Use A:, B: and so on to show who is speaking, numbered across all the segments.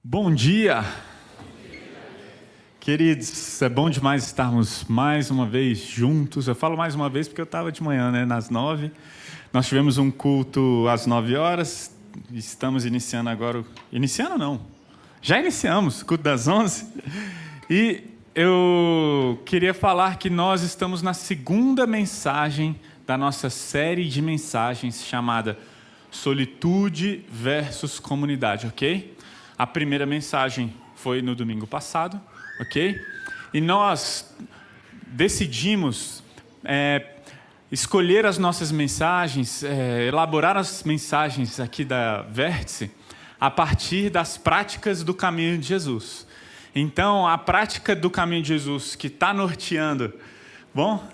A: Bom dia, queridos, é bom demais estarmos mais uma vez juntos. Eu falo mais uma vez porque eu estava de manhã, nas 9. Nós tivemos um culto às 9 horas, estamos iniciando agora, já iniciamos o culto das 11. E eu queria falar que nós estamos na segunda mensagem da nossa série de mensagens chamada Solitude versus Comunidade, ok? A primeira mensagem foi no domingo passado, ok? E nós decidimos escolher as nossas mensagens, elaborar as mensagens aqui da Vértice a partir das práticas do caminho de Jesus. Então, a prática do caminho de Jesus que está norteando... Bom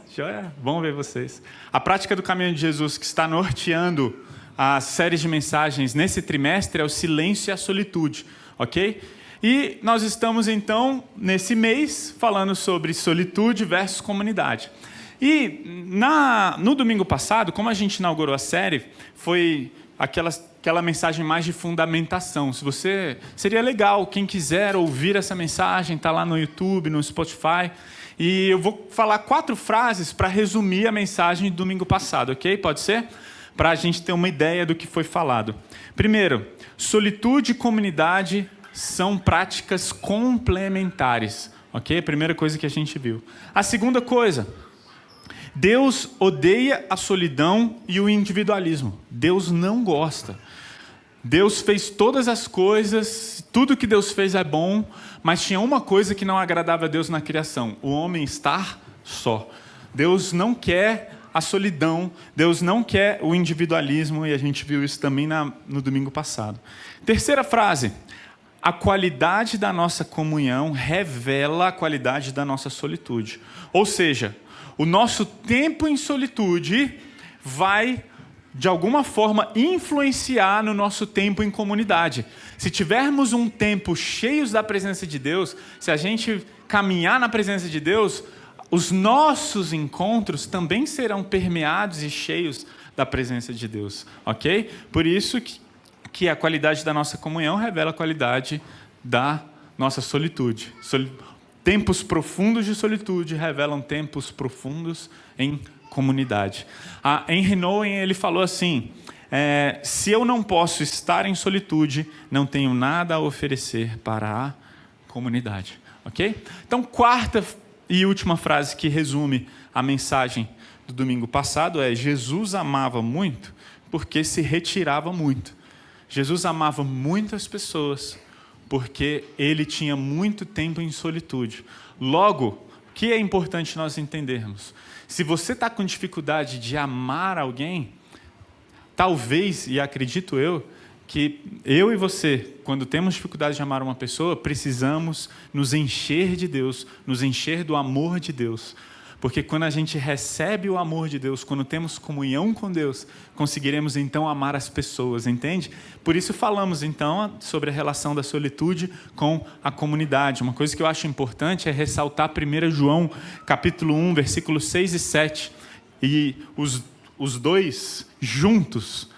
A: ver vocês. A prática do caminho de Jesus que está norteando as séries de mensagens nesse trimestre é o silêncio e a solitude, ok? E nós estamos, então, nesse mês, falando sobre solitude versus comunidade. E no domingo passado, como a gente inaugurou a série, foi aquela mensagem mais de fundamentação. Seria legal, quem quiser ouvir essa mensagem, está lá no YouTube, no Spotify. E eu vou falar 4 frases para resumir a mensagem do domingo passado, ok? Pode ser? Para a gente ter uma ideia do que foi falado. Primeiro, solitude e comunidade são práticas complementares, ok? A primeira coisa que a gente viu. A segunda coisa, Deus odeia a solidão e o individualismo. Deus não gosta. Deus fez todas as coisas, tudo que Deus fez é bom, mas tinha uma coisa que não agradava a Deus na criação: o homem estar só. Deus não quer a solidão, Deus não quer o individualismo, e a gente viu isso também no domingo passado. Terceira frase, a qualidade da nossa comunhão revela a qualidade da nossa solitude. Ou seja, o nosso tempo em solitude vai, de alguma forma, influenciar no nosso tempo em comunidade. Se tivermos um tempo cheios da presença de Deus, se a gente caminhar na presença de Deus, os nossos encontros também serão permeados e cheios da presença de Deus, ok? Por isso que a qualidade da nossa comunhão revela a qualidade da nossa solitude. Tempos profundos de solitude revelam tempos profundos em comunidade. A Henry Nouwen, ele falou assim: se eu não posso estar em solitude, não tenho nada a oferecer para a comunidade, ok? Então, quarta e última frase que resume a mensagem do domingo passado é: Jesus amava muito porque se retirava muito. Jesus amava muitas pessoas porque ele tinha muito tempo em solitude. Logo, o que é importante nós entendermos? Se você está com dificuldade de amar alguém, talvez, e acredito eu, que eu e você, quando temos dificuldade de amar uma pessoa, precisamos nos encher de Deus, nos encher do amor de Deus. Porque quando a gente recebe o amor de Deus, quando temos comunhão com Deus, conseguiremos então amar as pessoas, entende? Por isso falamos então sobre a relação da solitude com a comunidade. Uma coisa que eu acho importante é ressaltar 1 João, capítulo 1, versículos 6 e 7. E os dois juntos,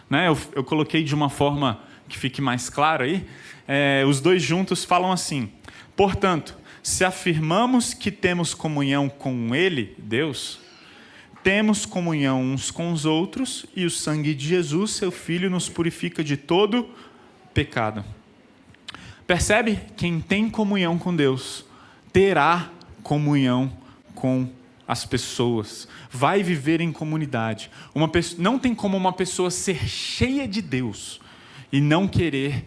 A: eu coloquei de uma forma que fique mais claro aí, os dois juntos falam assim: portanto, se afirmamos que temos comunhão com Ele, Deus, temos comunhão uns com os outros, e o sangue de Jesus, seu Filho, nos purifica de todo pecado. Percebe? Quem tem comunhão com Deus terá comunhão com as pessoas, vai viver em comunidade. Não tem como uma pessoa ser cheia de Deus e não querer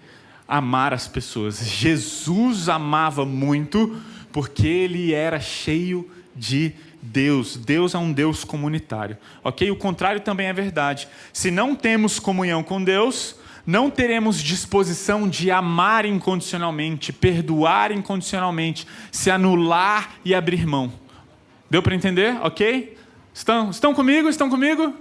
A: amar as pessoas. Jesus amava muito porque ele era cheio de Deus. Deus é um Deus comunitário, ok? O contrário também é verdade. Se não temos comunhão com Deus, não teremos disposição de amar incondicionalmente, perdoar incondicionalmente, se anular e abrir mão. Deu para entender? Ok? Estão comigo? Estão comigo?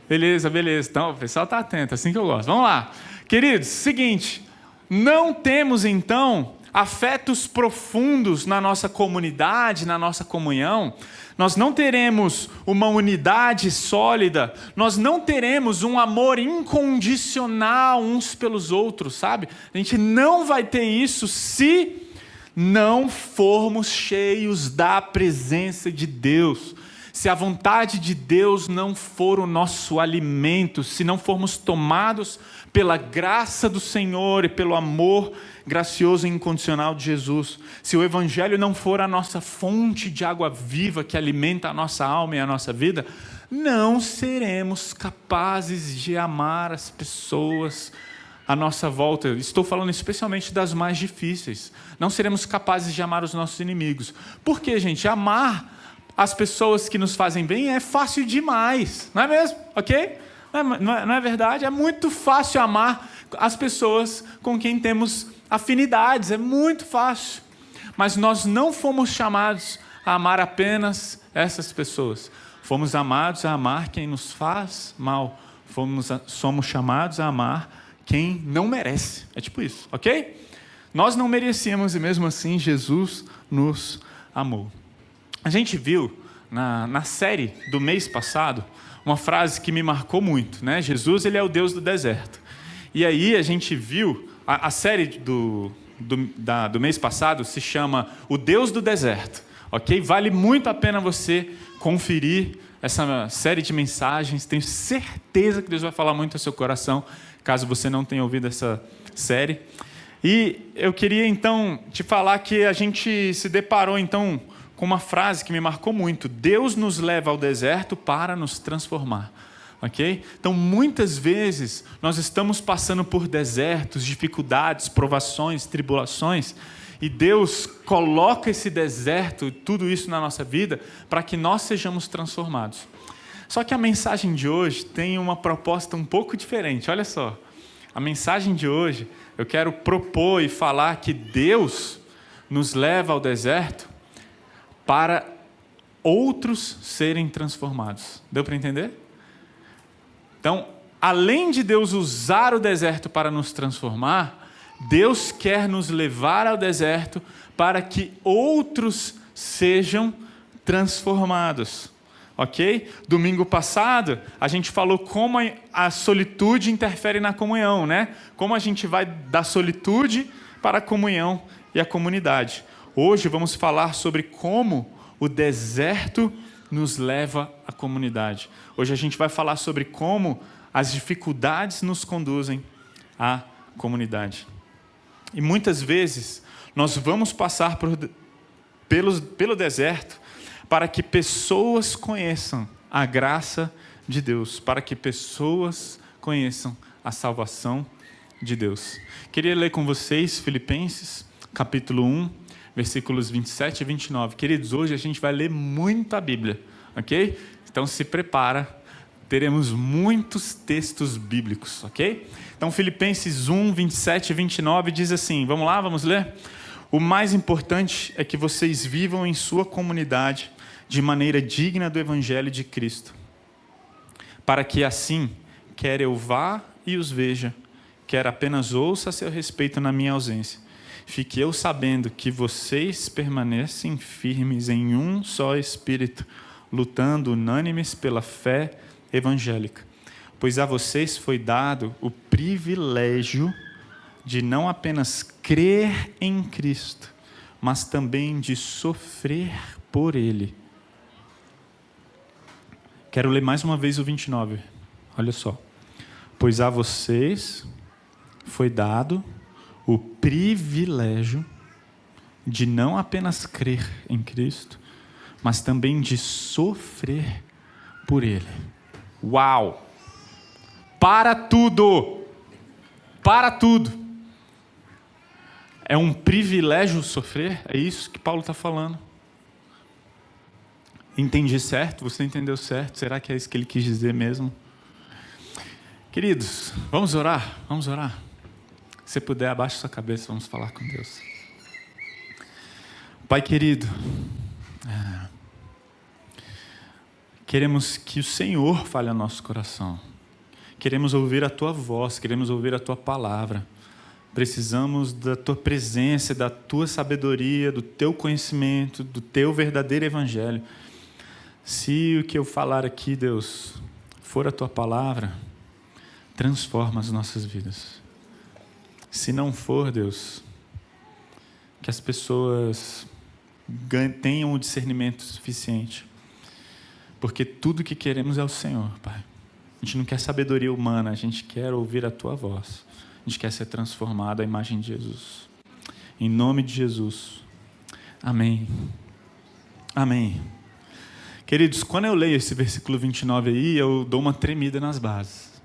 A: Beleza. Então, o pessoal está atento, assim que eu gosto. Vamos lá. Queridos, seguinte, não temos então afetos profundos na nossa comunidade, na nossa comunhão, nós não teremos uma unidade sólida, nós não teremos um amor incondicional uns pelos outros, sabe? A gente não vai ter isso se não formos cheios da presença de Deus. Se a vontade de Deus não for o nosso alimento, se não formos tomados pela graça do Senhor e pelo amor gracioso e incondicional de Jesus, se o Evangelho não for a nossa fonte de água viva que alimenta a nossa alma e a nossa vida, não seremos capazes de amar as pessoas à nossa volta. Estou falando especialmente das mais difíceis. Não seremos capazes de amar os nossos inimigos. Por quê, gente? Amar as pessoas que nos fazem bem é fácil demais, não é mesmo? Ok? Não é verdade? É muito fácil amar as pessoas com quem temos afinidades, é muito fácil. Mas nós não fomos chamados a amar apenas essas pessoas. Fomos amados a amar quem nos faz mal. Somos chamados a amar quem não merece. É tipo isso, ok? Nós não merecíamos e mesmo assim Jesus nos amou. A gente viu na série do mês passado uma frase que me marcou muito, né? Jesus, ele é o Deus do deserto. E aí a gente viu, a série do mês passado se chama O Deus do Deserto, ok? Vale muito a pena você conferir essa série de mensagens. Tenho certeza que Deus vai falar muito ao seu coração, caso você não tenha ouvido essa série. E eu queria então te falar que a gente se deparou então com uma frase que me marcou muito: Deus nos leva ao deserto para nos transformar. Ok? Então, muitas vezes, nós estamos passando por desertos, dificuldades, provações, tribulações, e Deus coloca esse deserto, tudo isso na nossa vida, para que nós sejamos transformados. Só que a mensagem de hoje tem uma proposta um pouco diferente. Olha só, a mensagem de hoje, eu quero propor e falar que Deus nos leva ao deserto para outros serem transformados. Deu para entender? Então, além de Deus usar o deserto para nos transformar, Deus quer nos levar ao deserto para que outros sejam transformados. Ok? Domingo passado, a gente falou como a solitude interfere na comunhão, né? Como a gente vai da solitude para a comunhão e a comunidade. Hoje vamos falar sobre como o deserto nos leva à comunidade. Hoje a gente vai falar sobre como as dificuldades nos conduzem à comunidade. E muitas vezes nós vamos passar pelo deserto para que pessoas conheçam a graça de Deus, para que pessoas conheçam a salvação de Deus. Queria ler com vocês Filipenses, capítulo 1, versículos 27 e 29. Queridos, hoje a gente vai ler muito a Bíblia, ok? Então se prepara, teremos muitos textos bíblicos, ok? Então Filipenses 1, 27 e 29 diz assim, vamos lá, vamos ler? O mais importante é que vocês vivam em sua comunidade de maneira digna do Evangelho de Cristo, para que assim, quer eu vá e os veja, quer apenas ouça a seu respeito na minha ausência, fique eu sabendo que vocês permanecem firmes em um só Espírito, lutando unânimes pela fé evangélica. Pois a vocês foi dado o privilégio de não apenas crer em Cristo, mas também de sofrer por Ele. Quero ler mais uma vez o 29. Olha só. Pois a vocês foi dado o privilégio de não apenas crer em Cristo, mas também de sofrer por Ele. Uau! Para tudo! Para tudo! É um privilégio sofrer? É isso que Paulo está falando. Entendi certo? Você entendeu certo? Será que é isso que ele quis dizer mesmo? Queridos, vamos orar? Vamos orar? Se puder, abaixe sua cabeça, vamos falar com Deus. Pai querido, queremos que o Senhor fale ao nosso coração. Queremos ouvir a Tua voz, queremos ouvir a Tua palavra. Precisamos da tua presença, da tua sabedoria, do teu conhecimento, do teu verdadeiro evangelho. Se o que eu falar aqui, Deus, for a tua palavra, transforma as nossas vidas. Se não for, Deus, que as pessoas tenham o discernimento suficiente. Porque tudo que queremos é o Senhor, Pai. A gente não quer sabedoria humana, a gente quer ouvir a tua voz. A gente quer ser transformado à imagem de Jesus. Em nome de Jesus. Amém. Amém. Queridos, quando eu leio esse versículo 29 aí, eu dou uma tremida nas bases.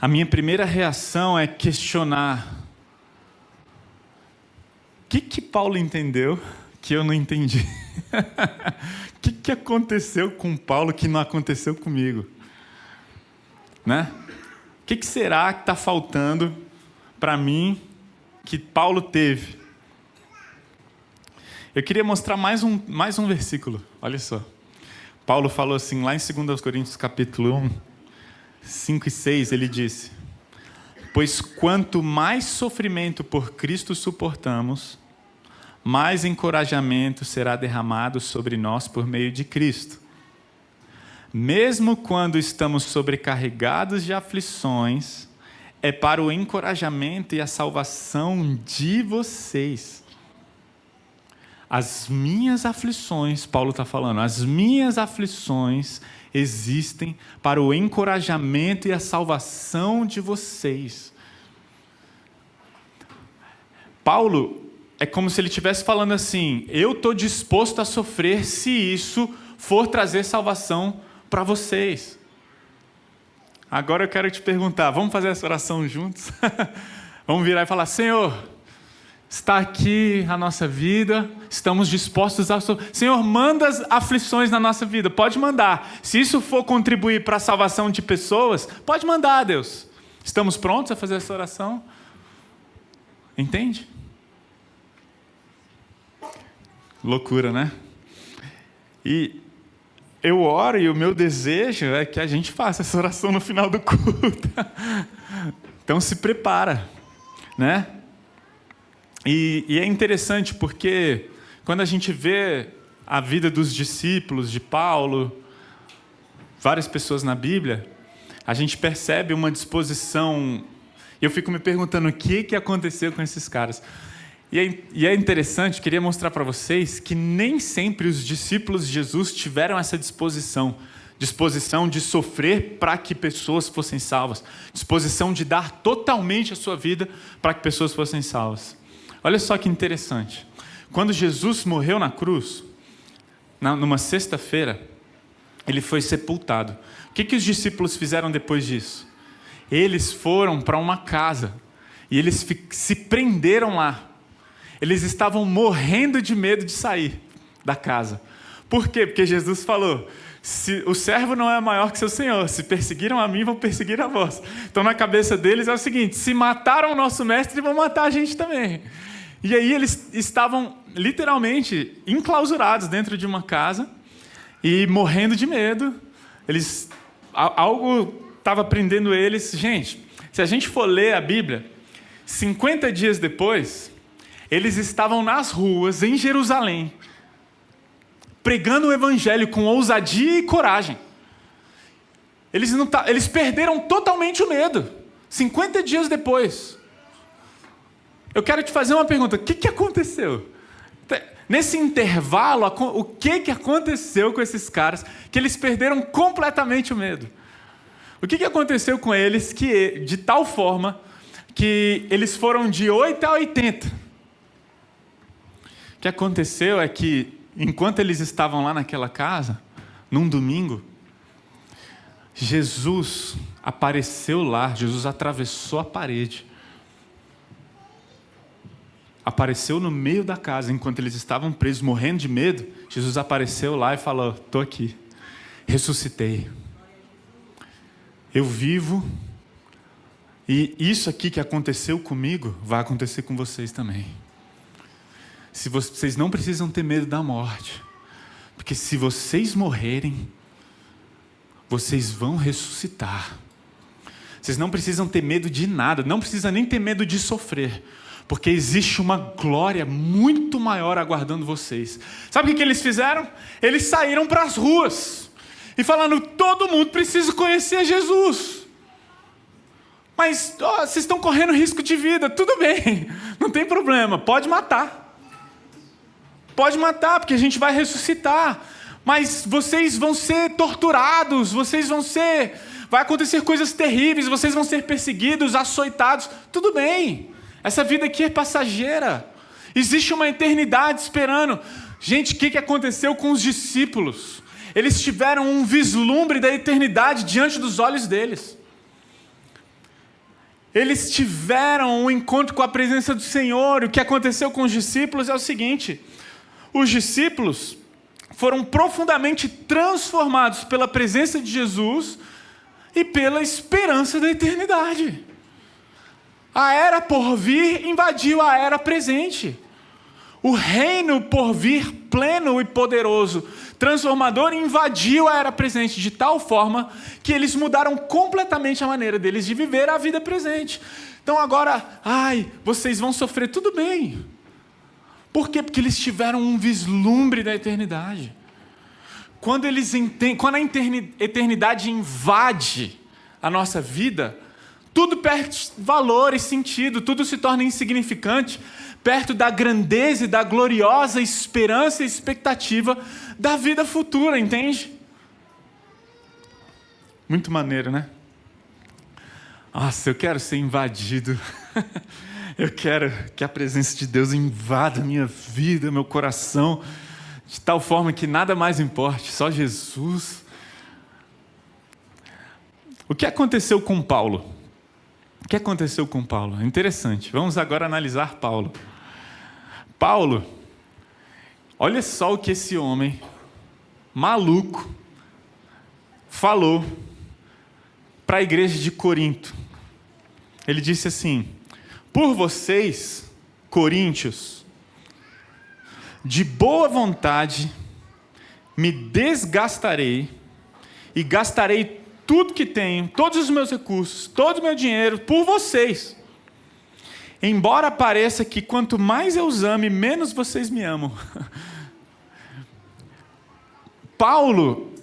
A: A minha primeira reação é questionar. O que Paulo entendeu que eu não entendi? O que aconteceu com Paulo que não aconteceu comigo? Né? O que será que está faltando para mim que Paulo teve? Eu queria mostrar mais um versículo. Olha só. Paulo falou assim, lá em 2 Coríntios capítulo 1, 5 e 6, ele disse: pois quanto mais sofrimento por Cristo suportamos, mais encorajamento será derramado sobre nós por meio de Cristo. Mesmo quando estamos sobrecarregados de aflições, é para o encorajamento e a salvação de vocês. As minhas aflições, Paulo está falando, as minhas aflições existem para o encorajamento e a salvação de vocês. Paulo, é como se ele estivesse falando assim, eu estou disposto a sofrer se isso for trazer salvação para vocês. Agora eu quero te perguntar, vamos fazer essa oração juntos? Vamos virar e falar, Senhor, está aqui a nossa vida, estamos dispostos a... Senhor, manda as aflições na nossa vida, pode mandar. Se isso for contribuir para a salvação de pessoas, pode mandar, Deus. Estamos prontos a fazer essa oração? Entende? Loucura, né? E eu oro e o meu desejo é que a gente faça essa oração no final do culto. Então se prepara, né? E é interessante porque quando a gente vê a vida dos discípulos de Paulo, várias pessoas na Bíblia, a gente percebe uma disposição. E eu fico me perguntando o que aconteceu com esses caras. E é interessante, queria mostrar para vocês que nem sempre os discípulos de Jesus tiveram essa disposição de sofrer para que pessoas fossem salvas, disposição de dar totalmente a sua vida para que pessoas fossem salvas. Olha só que interessante. Quando Jesus morreu na cruz, numa sexta-feira, ele foi sepultado. O que os discípulos fizeram depois disso? Eles foram para uma casa e eles se prenderam lá. Eles estavam morrendo de medo de sair da casa. Por quê? Porque Jesus falou, o servo não é maior que seu senhor. Se perseguiram a mim, vão perseguir a vós. Então, na cabeça deles é o seguinte, se mataram o nosso mestre, vão matar a gente também. E aí eles estavam literalmente enclausurados dentro de uma casa e morrendo de medo. Algo estava prendendo eles. Gente, se a gente for ler a Bíblia, 50 dias depois, eles estavam nas ruas, em Jerusalém, pregando o evangelho com ousadia e coragem. Eles perderam totalmente o medo, 50 dias depois. Eu quero te fazer uma pergunta, o que aconteceu? Nesse intervalo, o que aconteceu com esses caras, que eles perderam completamente o medo? O que aconteceu com eles de tal forma que eles foram de 8 a 80? O que aconteceu é que, enquanto eles estavam lá naquela casa, num domingo, Jesus apareceu lá, Jesus atravessou a parede, apareceu no meio da casa, enquanto eles estavam presos, morrendo de medo. Jesus apareceu lá e falou, estou aqui, ressuscitei, eu vivo, e isso aqui que aconteceu comigo, vai acontecer com vocês também. Se vocês não precisam ter medo da morte, porque se vocês morrerem, vocês vão ressuscitar. Vocês não precisam ter medo de nada, não precisa nem ter medo de sofrer, porque existe uma glória muito maior aguardando vocês. Sabe o que eles fizeram? Eles saíram para as ruas e falando, todo mundo precisa conhecer Jesus. Mas vocês estão correndo risco de vida, tudo bem, não tem problema, pode matar. Pode matar, porque a gente vai ressuscitar. Mas vocês vão ser torturados, vai acontecer coisas terríveis, vocês vão ser perseguidos, açoitados. Tudo bem, essa vida aqui é passageira. Existe uma eternidade esperando. Gente, o que aconteceu com os discípulos? Eles tiveram um vislumbre da eternidade diante dos olhos deles. Eles tiveram um encontro com a presença do Senhor. O que aconteceu com os discípulos é o seguinte: os discípulos foram profundamente transformados pela presença de Jesus e pela esperança da eternidade. A era por vir invadiu a era presente. O reino por vir pleno e poderoso, transformador, invadiu a era presente de tal forma que eles mudaram completamente a maneira deles de viver a vida presente. Então agora, vocês vão sofrer, tudo bem. Por quê? Porque eles tiveram um vislumbre da eternidade. Quando a eternidade invade a nossa vida, tudo perde valor e sentido, tudo se torna insignificante perto da grandeza e da gloriosa esperança e expectativa da vida futura, entende? Muito maneiro, né? Nossa, eu quero ser invadido. Eu quero que a presença de Deus invada a minha vida, meu coração, de tal forma que nada mais importe, só Jesus. O que aconteceu com Paulo? O que aconteceu com Paulo? É interessante. Vamos agora analisar Paulo. Paulo, olha só o que esse homem maluco falou para a igreja de Corinto. Ele disse assim: por vocês, coríntios, de boa vontade me desgastarei e gastarei tudo que tenho, todos os meus recursos, todo o meu dinheiro por vocês. Embora pareça que quanto mais eu os ame, menos vocês me amam. Paulo,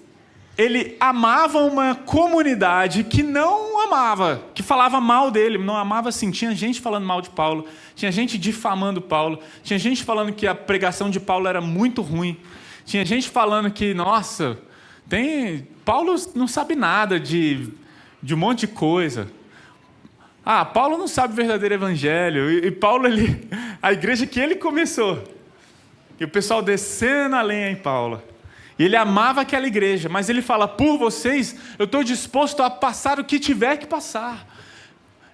A: ele amava uma comunidade que não amava, que falava mal dele, não amava assim. Tinha gente falando mal de Paulo, tinha gente difamando Paulo, tinha gente falando que a pregação de Paulo era muito ruim, tinha gente falando que, nossa, Paulo não sabe nada de um monte de coisa. Paulo não sabe o verdadeiro evangelho. E Paulo, a igreja que ele começou, e o pessoal descendo a lenha em Paulo. E ele amava aquela igreja, mas ele fala: por vocês, eu estou disposto a passar o que tiver que passar.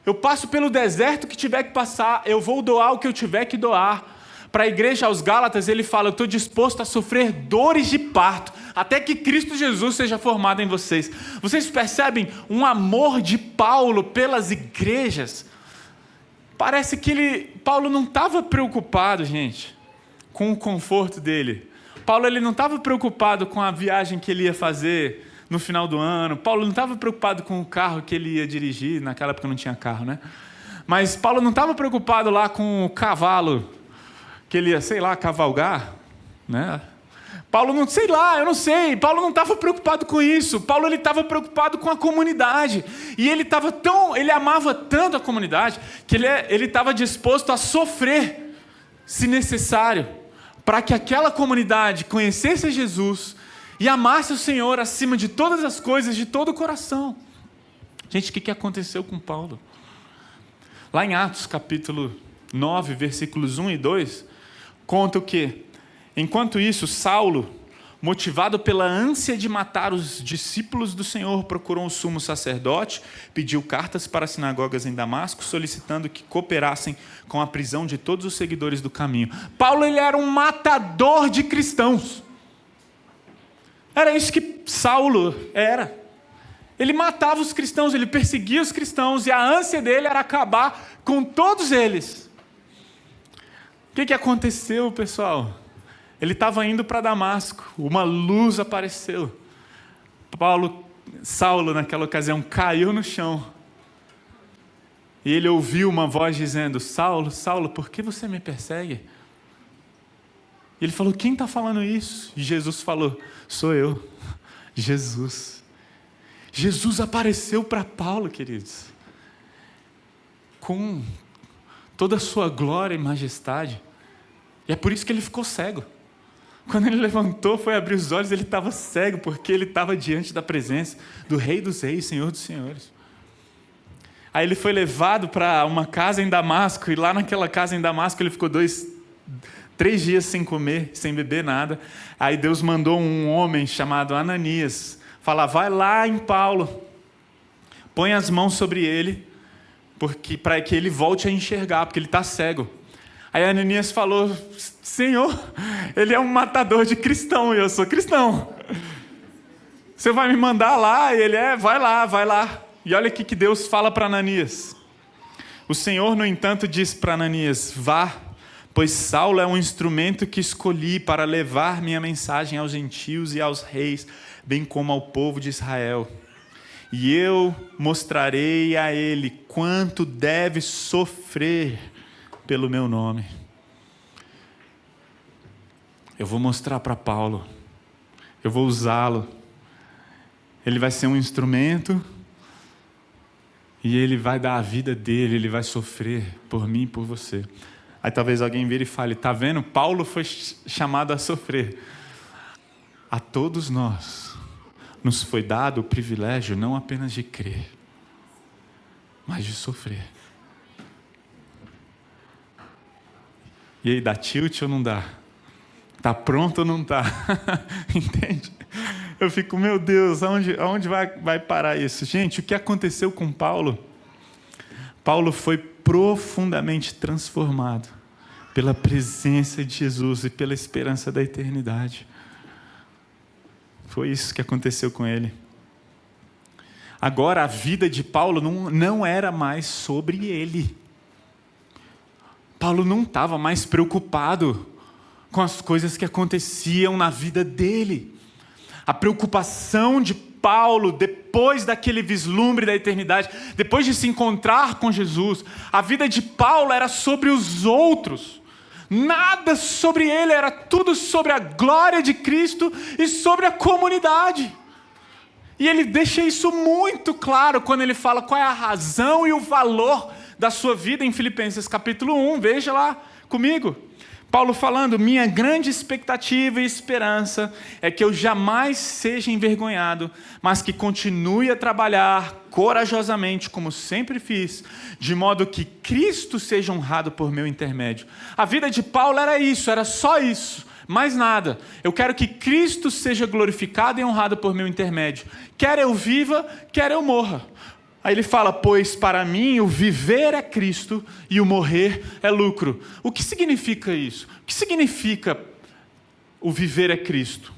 A: Eu passo pelo deserto que tiver que passar, eu vou doar o que eu tiver que doar. Para a igreja aos Gálatas, ele fala: eu estou disposto a sofrer dores de parto, até que Cristo Jesus seja formado em vocês. Vocês percebem um amor de Paulo pelas igrejas? Parece que Paulo não estava preocupado, gente, com o conforto dele. Paulo, ele não estava preocupado com a viagem que ele ia fazer no final do ano. Paulo não estava preocupado com o carro que ele ia dirigir. Naquela época não tinha carro, né? Mas Paulo não estava preocupado lá com o cavalo que ele ia, cavalgar, né? Paulo não, eu não sei. Paulo não estava preocupado com isso. Paulo, ele estava preocupado com a comunidade. E ele amava tanto a comunidade que ele estava disposto a sofrer, se necessário, para que aquela comunidade conhecesse Jesus e amasse o Senhor acima de todas as coisas, de todo o coração. Gente, o que aconteceu com Paulo? Lá em Atos, capítulo 9, versículos 1 e 2, conta o quê? Enquanto isso, Saulo, motivado pela ânsia de matar os discípulos do Senhor, procurou um sumo sacerdote, pediu cartas para as sinagogas em Damasco, solicitando que cooperassem com a prisão de todos os seguidores do caminho. Paulo, ele era um matador de cristãos. Era isso que Saulo era. Ele matava os cristãos, ele perseguia os cristãos, e a ânsia dele era acabar com todos eles. O que aconteceu, pessoal? Ele estava indo para Damasco, uma luz apareceu. Saulo, naquela ocasião, caiu no chão E ele ouviu uma voz dizendo: Saulo, Saulo, por que você me persegue? E ele falou: quem está falando isso? E Jesus falou: sou eu, Jesus. Jesus apareceu para Paulo, queridos, com toda a sua glória e majestade. E é por isso que ele ficou cego. Quando ele levantou, foi abrir os olhos, ele estava cego, porque ele estava diante da presença do Rei dos Reis, Senhor dos Senhores. Aí ele foi levado para uma casa em Damasco, e lá naquela casa em Damasco ele ficou 3 dias sem comer, sem beber nada. Aí Deus mandou um homem chamado Ananias falar: vai lá em Paulo, põe as mãos sobre ele, para que ele volte a enxergar, porque ele está cego. Aí Ananias falou: Senhor, ele é um matador de cristão e eu sou cristão. Você vai me mandar lá? E ele vai lá, vai lá. E olha o que Deus fala para Ananias. O Senhor, no entanto, diz para Ananias: vá, pois Saulo é um instrumento que escolhi para levar minha mensagem aos gentios e aos reis, bem como ao povo de Israel. E eu mostrarei a ele quanto deve sofrer pelo meu nome. Eu vou mostrar para Paulo, eu vou usá-lo, ele vai ser um instrumento, e ele vai dar a vida dele, ele vai sofrer por mim e por você. Aí talvez alguém vire e fale: está vendo? Paulo foi chamado a sofrer. A todos nós nos foi dado o privilégio não apenas de crer, mas de sofrer. E aí, dá tilt ou não dá? Está pronto ou não está? Entende? Eu fico: meu Deus, aonde vai parar isso? Gente, o que aconteceu com Paulo? Paulo foi profundamente transformado pela presença de Jesus e pela esperança da eternidade. Foi isso que aconteceu com ele. Agora, a vida de Paulo não era mais sobre ele. Paulo não estava mais preocupado com as coisas que aconteciam na vida dele. A preocupação de Paulo, depois daquele vislumbre da eternidade, depois de se encontrar com Jesus, a vida de Paulo era sobre os outros. Nada sobre ele, era tudo sobre a glória de Cristo e sobre a comunidade. E ele deixa isso muito claro quando ele fala qual é a razão e o valor da sua vida em Filipenses capítulo 1. Veja lá comigo. Paulo falando: minha grande expectativa e esperança é que eu jamais seja envergonhado, mas que continue a trabalhar corajosamente, como sempre fiz, de modo que Cristo seja honrado por meu intermédio. A vida de Paulo era isso, era só isso, mais nada. Eu quero que Cristo seja glorificado e honrado por meu intermédio. Quer eu viva, quer eu morra. Aí ele fala: pois para mim o viver é Cristo e o morrer é lucro. O que significa isso? O que significa o viver é Cristo?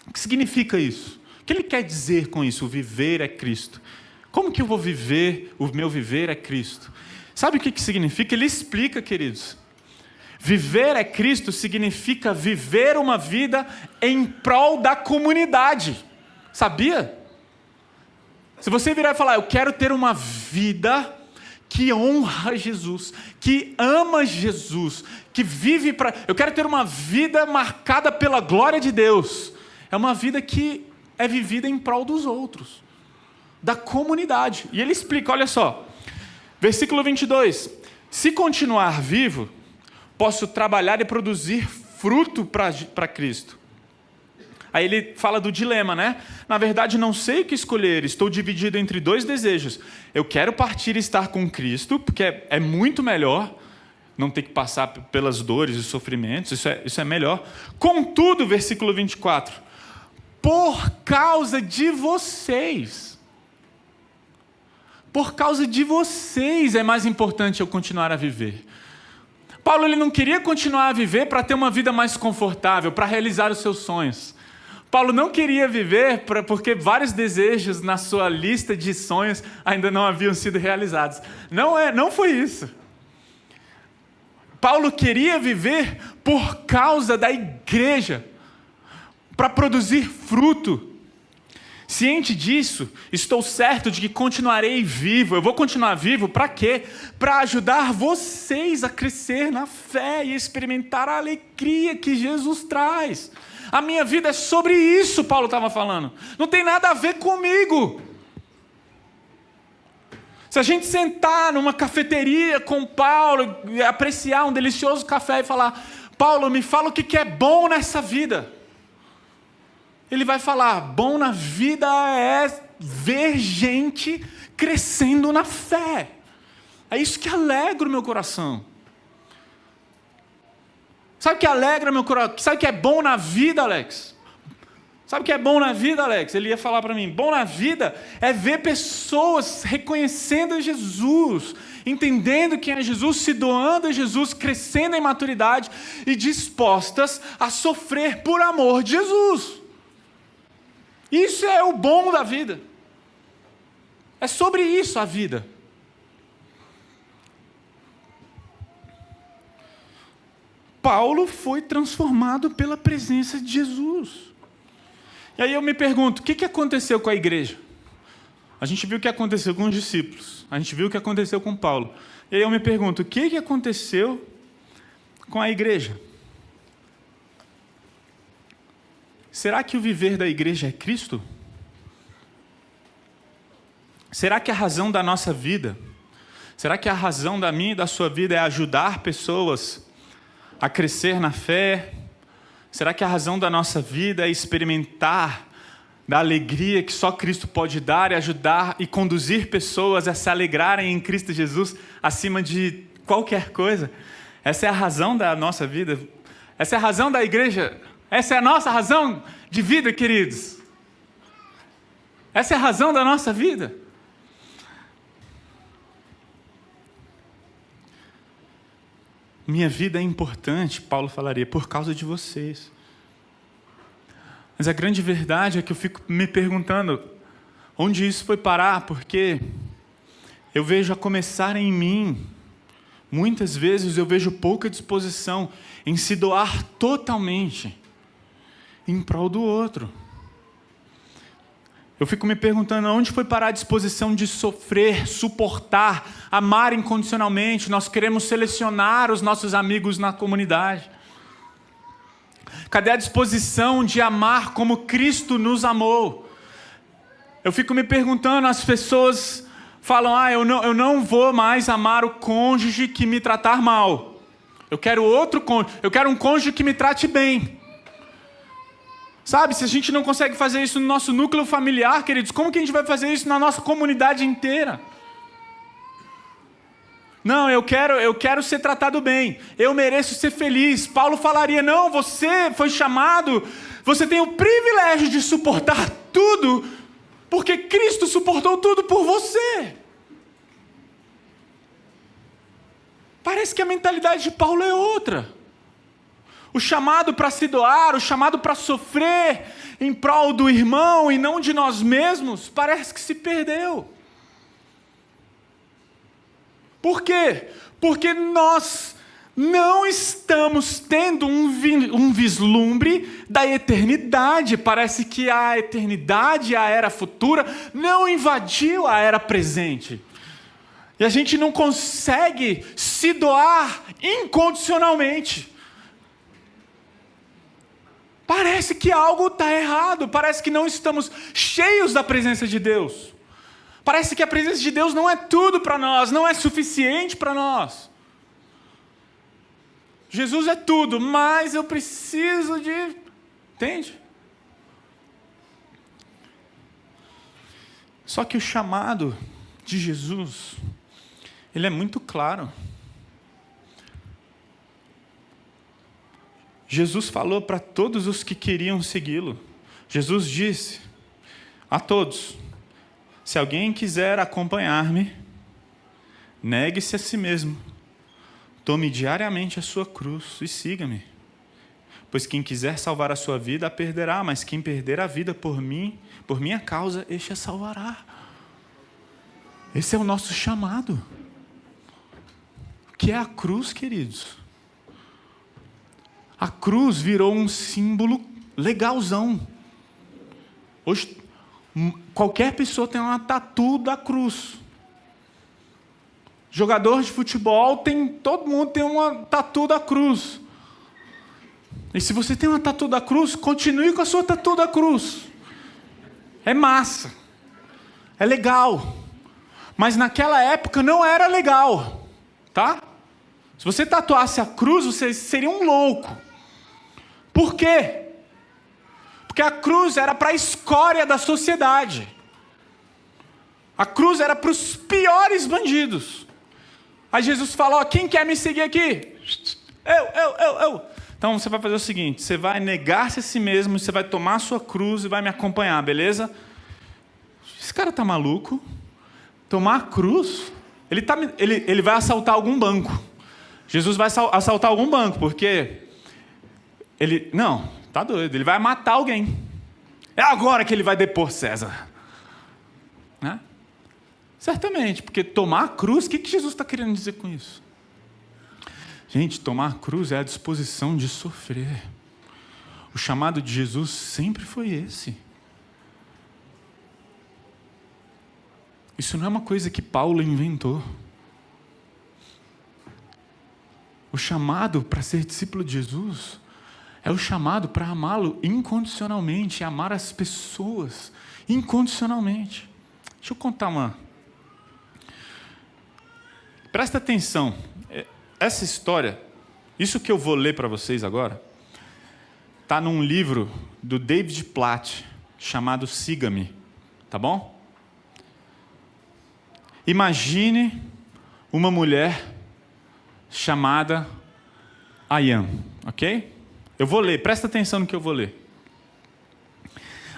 A: O que significa isso? O que ele quer dizer com isso? O viver é Cristo. Como que eu vou viver? O meu viver é Cristo. Sabe o que significa? Ele explica, queridos. Viver é Cristo significa viver uma vida em prol da comunidade. Sabia? Se você virar e falar: eu quero ter uma vida que honra Jesus, que ama Jesus, que vive para... Eu quero ter uma vida marcada pela glória de Deus. É uma vida que é vivida em prol dos outros, da comunidade. E ele explica, olha só. Versículo 22. Se continuar vivo, posso trabalhar e produzir fruto para Cristo. Aí ele fala do dilema, né? Na verdade, não sei o que escolher. Estou dividido entre 2 desejos. Eu quero partir e estar com Cristo, porque é muito melhor não ter que passar pelas dores e sofrimentos. Isso é melhor. Contudo, versículo 24. Por causa de vocês. Por causa de vocês é mais importante eu continuar a viver. Paulo, ele não queria continuar a viver para ter uma vida mais confortável, para realizar os seus sonhos. Paulo não queria viver porque vários desejos na sua lista de sonhos ainda não haviam sido realizados. Não foi isso. Paulo queria viver por causa da igreja, para produzir fruto. Ciente disso, estou certo de que continuarei vivo. Eu vou continuar vivo para quê? Para ajudar vocês a crescer na fé e experimentar a alegria que Jesus traz. A minha vida é sobre isso, Paulo estava falando. Não tem nada a ver comigo. Se a gente sentar numa cafeteria com Paulo, e apreciar um delicioso café e falar: Paulo, me fala o que é bom nessa vida. Ele vai falar: bom na vida é ver gente crescendo na fé. É isso que alegra o meu coração. Sabe o que alegra meu coração? Sabe o que é bom na vida, Alex? Sabe o que é bom na vida, Alex? Ele ia falar para mim: bom na vida é ver pessoas reconhecendo Jesus, entendendo quem é Jesus, se doando a Jesus, crescendo em maturidade e dispostas a sofrer por amor de Jesus. Isso é o bom da vida. É sobre isso a vida. Paulo foi transformado pela presença de Jesus. E aí eu me pergunto, o que aconteceu com a igreja? A gente viu o que aconteceu com os discípulos. A gente viu o que aconteceu com Paulo. E aí eu me pergunto, o que aconteceu com a igreja? Será que o viver da igreja é Cristo? Será que a razão da nossa vida, será que a razão da minha e da sua vida é ajudar pessoas a crescer na fé? Será que a razão da nossa vida é experimentar da alegria que só Cristo pode dar e ajudar e conduzir pessoas a se alegrarem em Cristo Jesus acima de qualquer coisa? Essa é a razão da nossa vida. Essa é a razão da igreja. Essa é a nossa razão de vida, queridos. Essa é a razão da nossa vida. Minha vida é importante, Paulo falaria, por causa de vocês. Mas a grande verdade é que eu fico me perguntando onde isso foi parar, porque eu vejo a começar em mim. Muitas vezes eu vejo pouca disposição em se doar totalmente em prol do outro. Eu fico me perguntando onde foi parar a disposição de sofrer, suportar, amar incondicionalmente. Nós queremos selecionar os nossos amigos na comunidade. Cadê a disposição de amar como Cristo nos amou? Eu fico me perguntando, as pessoas falam: eu não vou mais amar o cônjuge que me tratar mal. Eu quero outro cônjuge, eu quero um cônjuge que me trate bem. Sabe, se a gente não consegue fazer isso no nosso núcleo familiar, queridos, como que a gente vai fazer isso na nossa comunidade inteira? Não, eu quero ser tratado bem, eu mereço ser feliz. Paulo falaria: não, você foi chamado, você tem o privilégio de suportar tudo, porque Cristo suportou tudo por você. Parece que a mentalidade de Paulo é outra. O chamado para se doar, o chamado para sofrer em prol do irmão e não de nós mesmos, parece que se perdeu. Por quê? Porque nós não estamos tendo um vislumbre da eternidade. Parece que a eternidade, a era futura, não invadiu a era presente. E a gente não consegue se doar incondicionalmente. Parece que algo está errado, parece que não estamos cheios da presença de Deus. Parece que a presença de Deus não é tudo para nós, não é suficiente para nós. Jesus é tudo, mas eu preciso de... Entende? Só que o chamado de Jesus, ele é muito claro. Jesus falou para todos os que queriam segui-lo. Jesus disse a todos: se alguém quiser acompanhar-me, negue-se a si mesmo, tome diariamente a sua cruz e siga-me. Pois quem quiser salvar a sua vida, a perderá, mas quem perder a vida por mim, por minha causa, este a salvará. Esse é o nosso chamado. O que é a cruz, queridos? A cruz virou um símbolo legalzão. Hoje, Qualquer pessoa tem uma tatu da cruz. Jogador de futebol, todo mundo tem uma tatu da cruz. E se você tem uma tatu da cruz, continue com a sua tatu da cruz. É massa. É legal. Mas naquela época não era legal. Tá? Se você tatuasse a cruz, você seria um louco. Por quê? Porque a cruz era para a escória da sociedade. A cruz era para os piores bandidos. Aí Jesus falou: quem quer me seguir aqui? Eu. Então você vai fazer o seguinte: você vai negar-se a si mesmo, você vai tomar a sua cruz e vai me acompanhar, beleza? Esse cara tá maluco? Tomar a cruz? Ele vai assaltar algum banco. Jesus vai assaltar algum banco, porque não, tá doido, ele vai matar alguém. É agora que ele vai depor César. Né? Certamente, porque tomar a cruz, o que Jesus está querendo dizer com isso? Gente, tomar a cruz é a disposição de sofrer. O chamado de Jesus sempre foi esse. Isso não é uma coisa que Paulo inventou. O chamado para ser discípulo de Jesus é o chamado para amá-lo incondicionalmente, amar as pessoas incondicionalmente. Deixa eu contar uma. Presta atenção. Essa história, isso que eu vou ler para vocês agora, está num livro do David Platt, chamado Siga-me. Tá bom? Imagine uma mulher chamada Ayan, ok? Eu vou ler, presta atenção no que eu vou ler.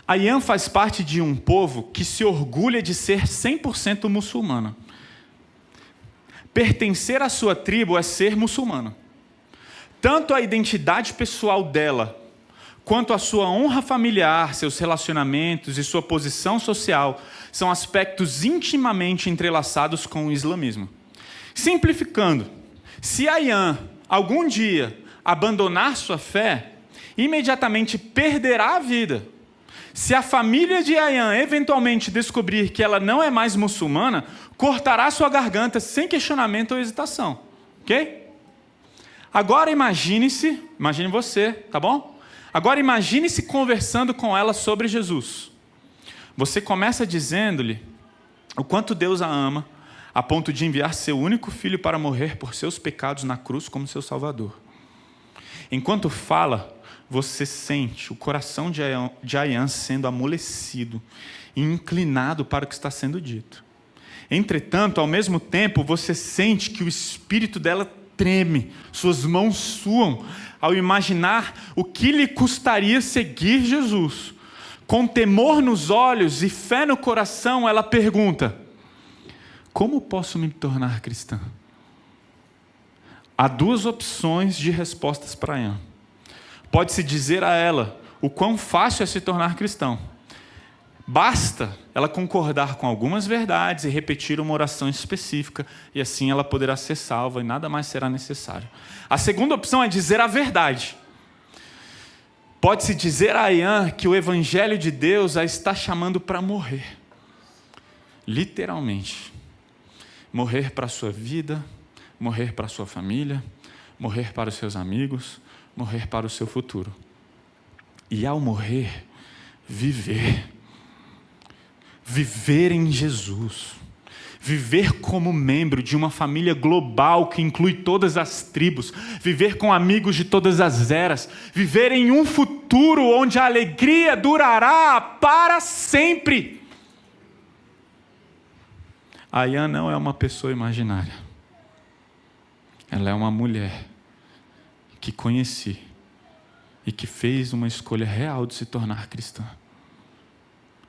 A: Ayan faz parte de um povo que se orgulha de ser 100% muçulmana. Pertencer à sua tribo é ser muçulmana. Tanto a identidade pessoal dela, quanto a sua honra familiar, seus relacionamentos e sua posição social são aspectos intimamente entrelaçados com o islamismo. Simplificando, se Ayan algum dia abandonar sua fé, imediatamente perderá a vida. Se a família de Ayan eventualmente descobrir que ela não é mais muçulmana, cortará sua garganta sem questionamento ou hesitação. Ok? Agora imagine você, tá bom? Agora imagine-se conversando com ela sobre Jesus. Você começa dizendo-lhe o quanto Deus a ama, a ponto de enviar seu único filho para morrer por seus pecados na cruz como seu salvador. Enquanto fala, você sente o coração de Ayan sendo amolecido e inclinado para o que está sendo dito. Entretanto, ao mesmo tempo, você sente que o espírito dela treme, suas mãos suam, ao imaginar o que lhe custaria seguir Jesus. Com temor nos olhos e fé no coração, ela pergunta: como posso me tornar cristã? Há duas opções de respostas para Ayan. Pode-se dizer a ela o quão fácil é se tornar cristão. Basta ela concordar com algumas verdades e repetir uma oração específica, e assim ela poderá ser salva e nada mais será necessário. A segunda opção é dizer a verdade. Pode-se dizer a Ayan que o Evangelho de Deus a está chamando para morrer. Literalmente. Morrer para a sua vida, morrer para a sua família, morrer para os seus amigos, morrer para o seu futuro. E ao morrer, viver. Viver em Jesus. Viver como membro de uma família global que inclui todas as tribos. Viver com amigos de todas as eras. Viver em um futuro onde a alegria durará para sempre. Ayan não é uma pessoa imaginária. Ela é uma mulher que conheci e que fez uma escolha real de se tornar cristã.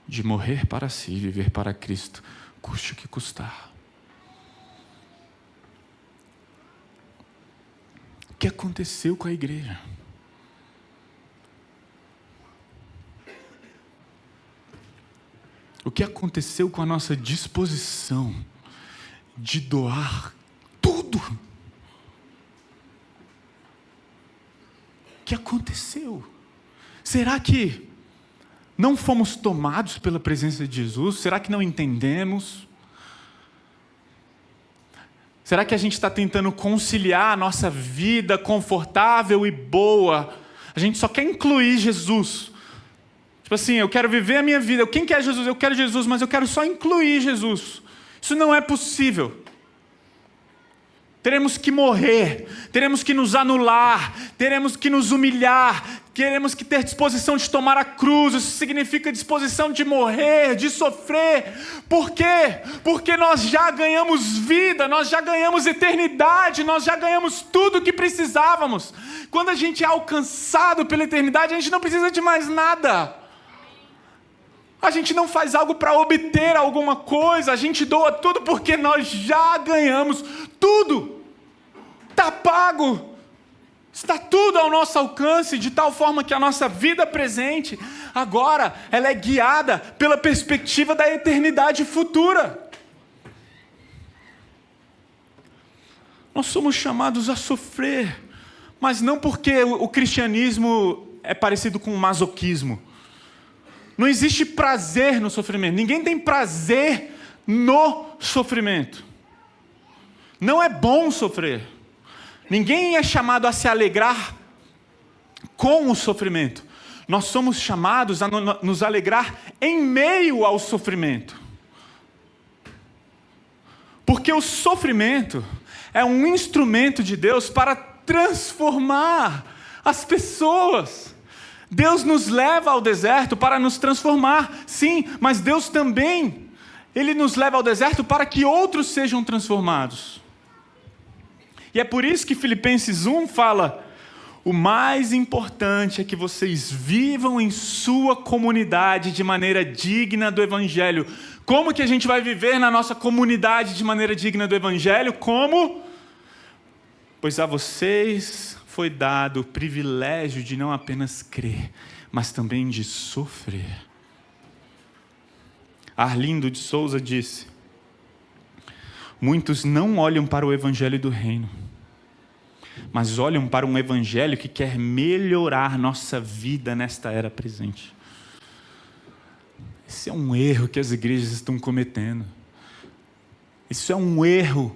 A: De morrer para si e viver para Cristo, custe o que custar. O que aconteceu com a igreja? O que aconteceu com a nossa disposição de doar tudo? O que aconteceu? Será que Não fomos tomados pela presença de Jesus? Será que não entendemos? Será que a gente está tentando conciliar a nossa vida confortável e boa? A gente só quer incluir Jesus. Tipo assim, eu quero viver a minha vida. Quem quer Jesus? Eu quero Jesus, mas eu quero só incluir Jesus. Isso não é possível. Teremos que morrer, teremos que nos anular, teremos que nos humilhar, teremos que ter disposição de tomar a cruz. Isso significa disposição de morrer, de sofrer. Por quê? Porque nós já ganhamos vida, nós já ganhamos eternidade, nós já ganhamos tudo o que precisávamos. Quando a gente é alcançado pela eternidade, a gente não precisa de mais nada. A gente não faz algo para obter alguma coisa, a gente doa tudo porque nós já ganhamos tudo. Está pago. Está tudo ao nosso alcance, de tal forma que a nossa vida presente, agora, ela é guiada pela perspectiva da eternidade futura. Nós somos chamados a sofrer, mas não porque o cristianismo é parecido com o masoquismo. Não existe prazer no sofrimento. Ninguém tem prazer no sofrimento. Não é bom sofrer. Ninguém é chamado a se alegrar com o sofrimento. Nós somos chamados a nos alegrar em meio ao sofrimento. Porque o sofrimento é um instrumento de Deus para transformar as pessoas. Deus nos leva ao deserto para nos transformar, sim, mas Deus também, Ele nos leva ao deserto para que outros sejam transformados. E é por isso que Filipenses 1 fala: o mais importante é que vocês vivam em sua comunidade de maneira digna do Evangelho. Como que a gente vai viver na nossa comunidade de maneira digna do Evangelho? Como? Pois a vocês foi dado o privilégio de não apenas crer, mas também de sofrer. Arlindo de Souza disse: muitos não olham para o Evangelho do Reino, mas olham para um Evangelho que quer melhorar nossa vida nesta era presente. Esse é um erro que as igrejas estão cometendo. Isso é um erro.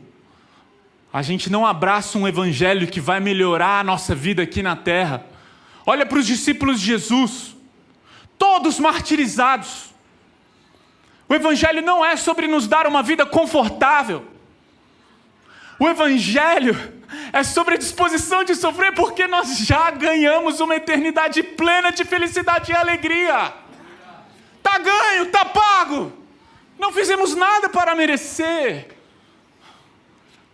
A: A gente não abraça um evangelho que vai melhorar a nossa vida aqui na terra. Olha para os discípulos de Jesus, todos martirizados. O evangelho não é sobre nos dar uma vida confortável. O evangelho é sobre a disposição de sofrer, porque nós já ganhamos uma eternidade plena de felicidade e alegria. Está ganho, está pago. Não fizemos nada para merecer.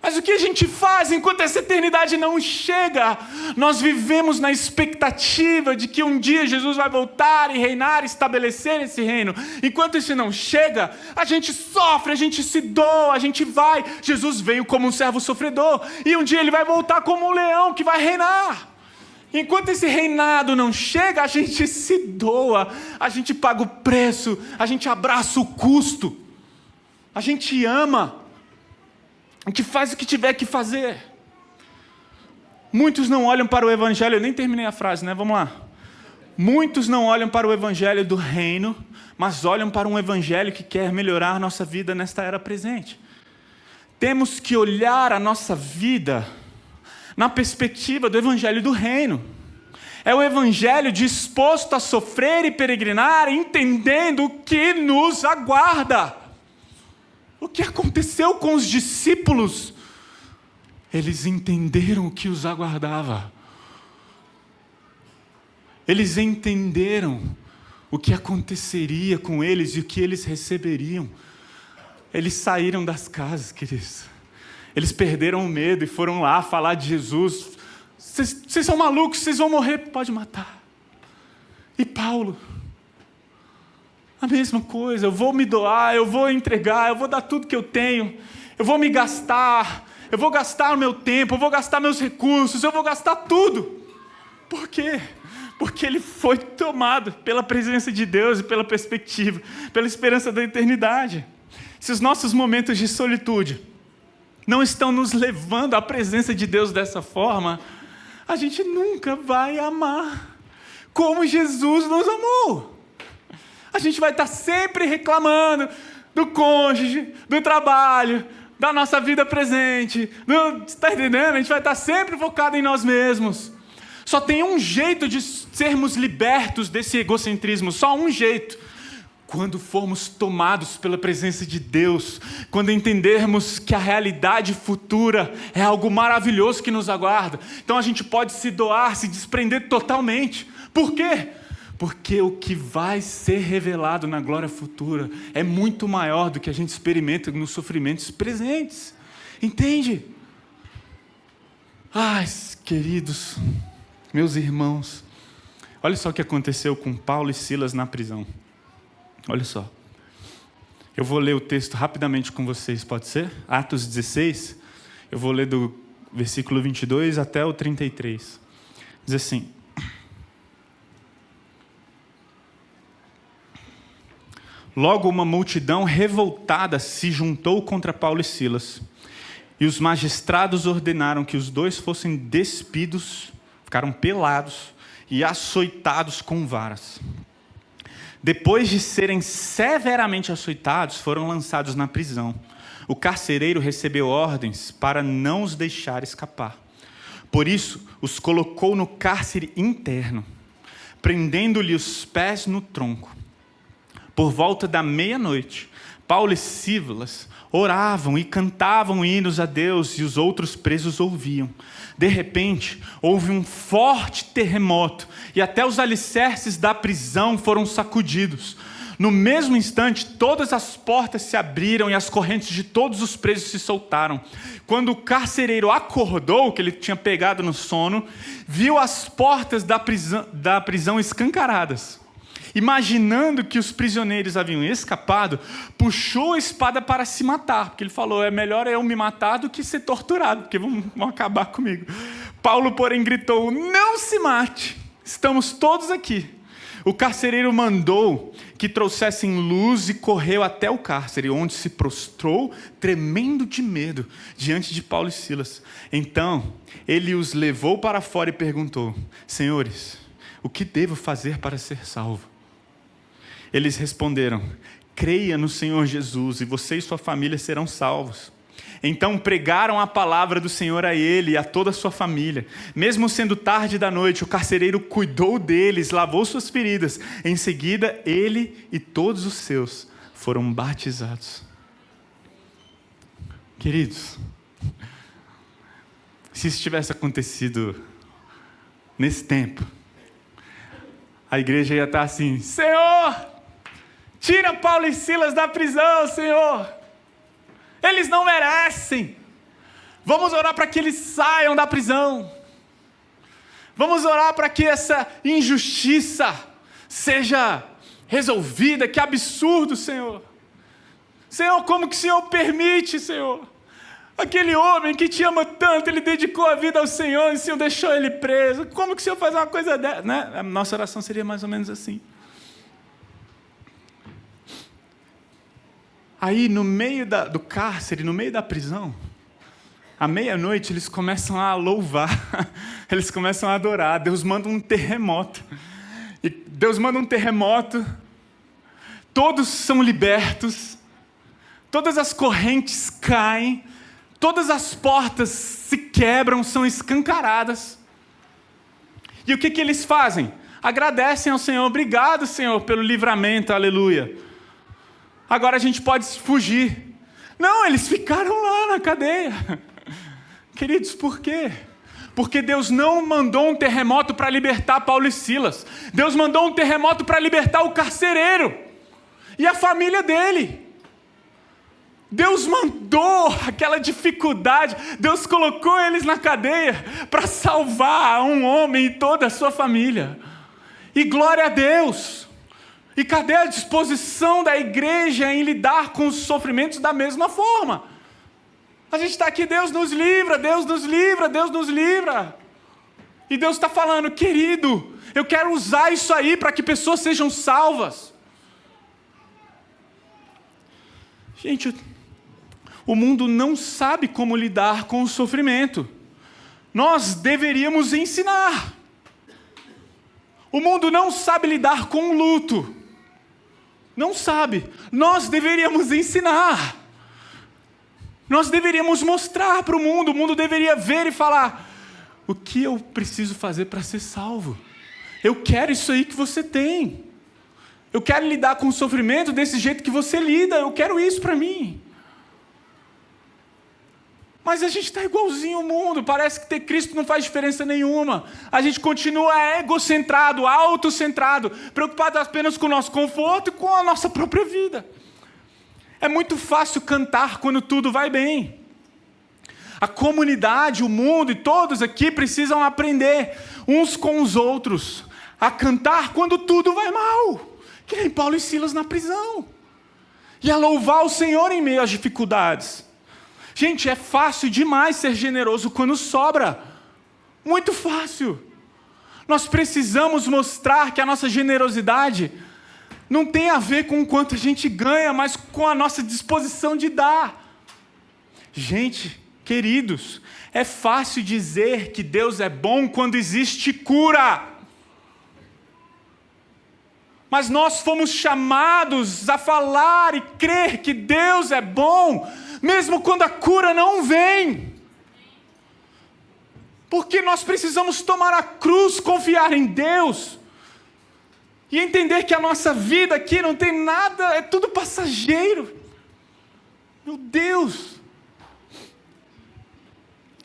A: Mas o que a gente faz enquanto essa eternidade não chega? Nós vivemos na expectativa de que um dia Jesus vai voltar e reinar, estabelecer esse reino. Enquanto isso não chega, a gente sofre, a gente se doa, a gente vai. Jesus veio como um servo sofredor, e um dia ele vai voltar como um leão que vai reinar. Enquanto esse reinado não chega, a gente se doa, a gente paga o preço, a gente abraça o custo, a gente ama. A gente faz o que tiver que fazer. Muitos não olham para o evangelho, eu nem terminei a frase, né? Vamos lá. Muitos não olham para o evangelho do reino, mas olham para um evangelho que quer melhorar nossa vida nesta era presente. Temos que olhar a nossa vida na perspectiva do evangelho do reino. É o evangelho disposto a sofrer e peregrinar, entendendo o que nos aguarda. O que aconteceu com os discípulos? Eles entenderam o que os aguardava. Eles entenderam o que aconteceria com eles e o que eles receberiam. Eles saíram das casas, queridos. Eles perderam o medo e foram lá falar de Jesus. Vocês são malucos, vocês vão morrer, pode matar. E Paulo? A mesma coisa, eu vou me doar, eu vou entregar, eu vou dar tudo que eu tenho, eu vou me gastar, eu vou gastar o meu tempo, eu vou gastar meus recursos, eu vou gastar tudo. Por quê? Porque ele foi tomado pela presença de Deus e pela perspectiva, pela esperança da eternidade. Se os nossos momentos de solitude não estão nos levando à presença de Deus dessa forma, a gente nunca vai amar como Jesus nos amou. A gente vai estar sempre reclamando do cônjuge, do trabalho, da nossa vida presente. Está entendendo? A gente vai estar sempre focado em nós mesmos. Só tem um jeito de sermos libertos desse egocentrismo, só um jeito. Quando formos tomados pela presença de Deus, quando entendermos que a realidade futura é algo maravilhoso que nos aguarda, então a gente pode se doar, se desprender totalmente. Por quê? Porque o que vai ser revelado na glória futura é muito maior do que a gente experimenta nos sofrimentos presentes. Entende? Ai, queridos, meus irmãos, olha só o que aconteceu com Paulo e Silas na prisão. Olha só. Eu vou ler o texto rapidamente com vocês, pode ser? Atos 16. Eu vou ler do versículo 22 até o 33. Diz assim: logo uma multidão revoltada se juntou contra Paulo e Silas, e os magistrados ordenaram que os dois fossem despidos, ficaram pelados e açoitados com varas. Depois de serem severamente açoitados, foram lançados na prisão. O carcereiro recebeu ordens para não os deixar escapar. Por isso, os colocou no cárcere interno, prendendo-lhe os pés no tronco. Por volta da meia-noite, Paulo e Silas oravam e cantavam hinos a Deus, e os outros presos ouviam. De repente, houve um forte terremoto, e até os alicerces da prisão foram sacudidos. No mesmo instante, todas as portas se abriram e as correntes de todos os presos se soltaram. Quando o carcereiro acordou, que ele tinha pegado no sono, viu as portas da prisão escancaradas. Imaginando que os prisioneiros haviam escapado, puxou a espada para se matar, porque ele falou: é melhor eu me matar do que ser torturado, porque vão acabar comigo. Paulo, porém, gritou: não se mate, estamos todos aqui. O carcereiro mandou que trouxessem luz e correu até o cárcere, onde se prostrou, tremendo de medo, diante de Paulo e Silas. Então, ele os levou para fora e perguntou: senhores, o que devo fazer para ser salvo? Eles responderam: creia no Senhor Jesus e você e sua família serão salvos. Então pregaram a palavra do Senhor a ele e a toda a sua família. Mesmo sendo tarde da noite, o carcereiro cuidou deles, lavou suas feridas. Em seguida, ele e todos os seus foram batizados. Queridos, se isso tivesse acontecido nesse tempo, a igreja ia estar assim: Senhor, tira Paulo e Silas da prisão, Senhor. Eles não merecem. Vamos orar para que eles saiam da prisão. Vamos orar para que essa injustiça seja resolvida. Que absurdo, Senhor. Senhor, como que o Senhor permite, Senhor? Aquele homem que te ama tanto, ele dedicou a vida ao Senhor e o Senhor deixou ele preso. Como que o Senhor faz uma coisa dessa? Né? A nossa oração seria mais ou menos assim. Aí, no meio do cárcere, no meio da prisão, à meia-noite, eles começam a louvar, eles começam a adorar. Deus manda um terremoto. E Deus manda um terremoto, todos são libertos, todas as correntes caem, todas as portas se quebram, são escancaradas. E o que eles fazem? Agradecem ao Senhor: obrigado, Senhor, pelo livramento, aleluia. Agora a gente pode fugir. Não, eles ficaram lá na cadeia. Queridos, por quê? Porque Deus não mandou um terremoto para libertar Paulo e Silas. Deus mandou um terremoto para libertar o carcereiro e a família dele. Deus mandou aquela dificuldade, Deus colocou eles na cadeia para salvar um homem e toda a sua família. E glória a Deus! E cadê a disposição da igreja em lidar com os sofrimentos da mesma forma? A gente está aqui: Deus nos livra, Deus nos livra, Deus nos livra. E Deus está falando: querido, eu quero usar isso aí para que pessoas sejam salvas. Gente, o mundo não sabe como lidar com o sofrimento. Nós deveríamos ensinar. O mundo não sabe lidar com o luto. não sabe. Nós deveríamos ensinar. Nós deveríamos mostrar para o mundo deveria ver e falar: o que eu preciso fazer para ser salvo? Eu quero isso aí que você tem. Eu quero lidar com o sofrimento desse jeito que você lida. Eu quero isso para mim. Mas a gente está igualzinho ao mundo. Parece que ter Cristo não faz diferença nenhuma. A gente continua egocentrado, autocentrado, preocupado apenas com o nosso conforto e com a nossa própria vida. É muito fácil cantar quando tudo vai bem. A comunidade, o mundo e todos aqui precisam aprender uns com os outros a cantar quando tudo vai mal. Que nem Paulo e Silas na prisão. E a louvar o Senhor em meio às dificuldades. Gente, é fácil demais ser generoso quando sobra. Muito fácil. Nós precisamos mostrar que a nossa generosidade não tem a ver com o quanto a gente ganha, mas com a nossa disposição de dar. Gente, queridos, é fácil dizer que Deus é bom quando existe cura. Mas nós fomos chamados a falar e crer que Deus é bom, mesmo quando a cura não vem. Porque nós precisamos tomar a cruz, confiar em Deus e entender que a nossa vida aqui não tem nada, é tudo passageiro. Meu Deus!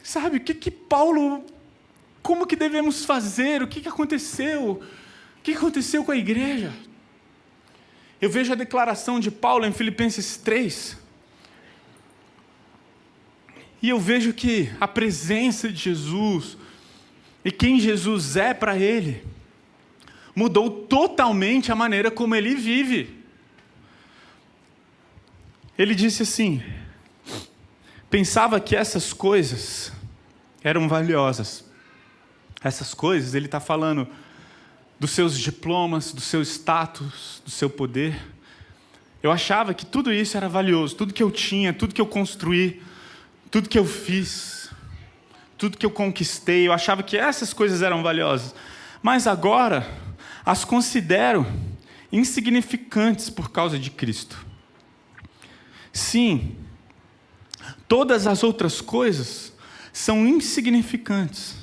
A: Sabe, o que Paulo, como que devemos fazer? O que aconteceu? O que aconteceu com a igreja? Eu vejo a declaração de Paulo em Filipenses 3. E eu vejo que a presença de Jesus e quem Jesus é para ele mudou totalmente a maneira como ele vive. Ele disse assim: pensava que essas coisas eram valiosas. Essas coisas, ele está falando dos seus diplomas, do seu status, do seu poder. Eu achava que tudo isso era valioso, tudo que eu tinha, tudo que eu construí, tudo que eu fiz, tudo que eu conquistei, eu achava que essas coisas eram valiosas. Mas agora, as considero insignificantes por causa de Cristo. Sim, todas as outras coisas são insignificantes,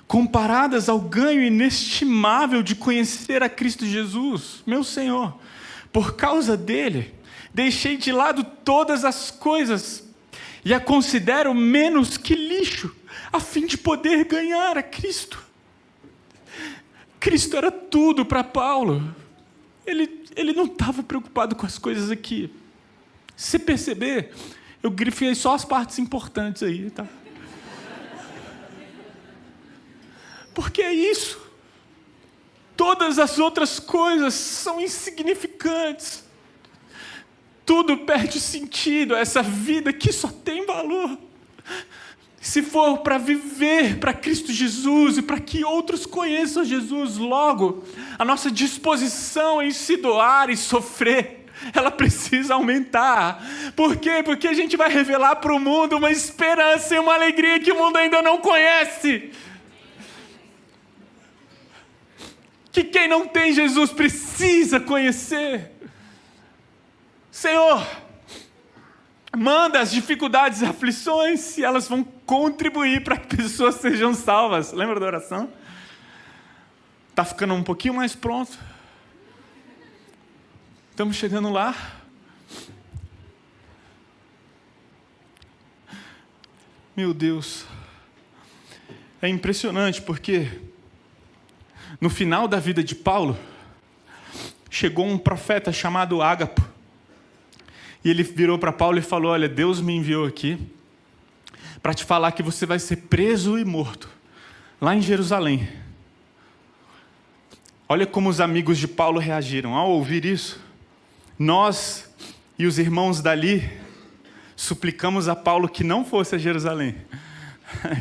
A: comparadas ao ganho inestimável de conhecer a Cristo Jesus, meu Senhor. Por causa dele, deixei de lado todas as coisas e a considero menos que lixo, a fim de poder ganhar a Cristo. Cristo era tudo para Paulo. Ele não estava preocupado com as coisas aqui. Se perceber, eu grifei só as partes importantes aí, tá? Porque é isso. Todas as outras coisas são insignificantes. Tudo perde sentido. Essa vida aqui só tem valor se for para viver para Cristo Jesus e para que outros conheçam Jesus. Logo, a nossa disposição em se doar e sofrer, ela precisa aumentar. Por quê? Porque a gente vai revelar para o mundo uma esperança e uma alegria que o mundo ainda não conhece. Que quem não tem Jesus precisa conhecer. Senhor, manda as dificuldades e aflições e elas vão contribuir para que pessoas sejam salvas. Lembra da oração? Está ficando um pouquinho mais pronto. Estamos chegando lá. Meu Deus. É impressionante porque no final da vida de Paulo, chegou um profeta chamado Ágapo. E ele virou para Paulo e falou: olha, Deus me enviou aqui para te falar que você vai ser preso e morto lá em Jerusalém. Olha como os amigos de Paulo reagiram ao ouvir isso. Nós e os irmãos dali suplicamos a Paulo que não fosse a Jerusalém.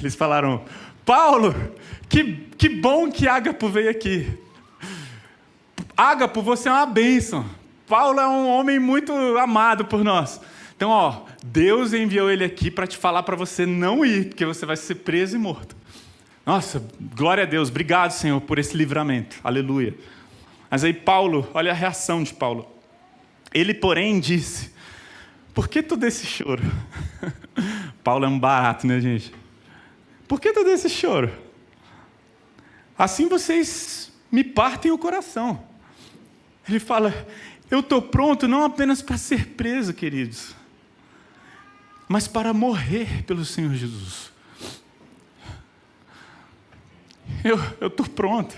A: Eles falaram: Paulo, que bom que Ágapo veio aqui. Ágapo, você é uma bênção. Paulo é um homem muito amado por nós. Então, Deus enviou ele aqui para te falar para você não ir, porque você vai ser preso e morto. Nossa, glória a Deus. Obrigado, Senhor, por esse livramento. Aleluia. Mas aí Paulo, olha a reação de Paulo. Ele, porém, disse: por que todo esse choro? Paulo é um barato, né, gente? Por que todo esse choro? Assim vocês me partem o coração. Ele fala: eu estou pronto não apenas para ser preso, queridos, mas para morrer pelo Senhor Jesus. Eu estou pronto.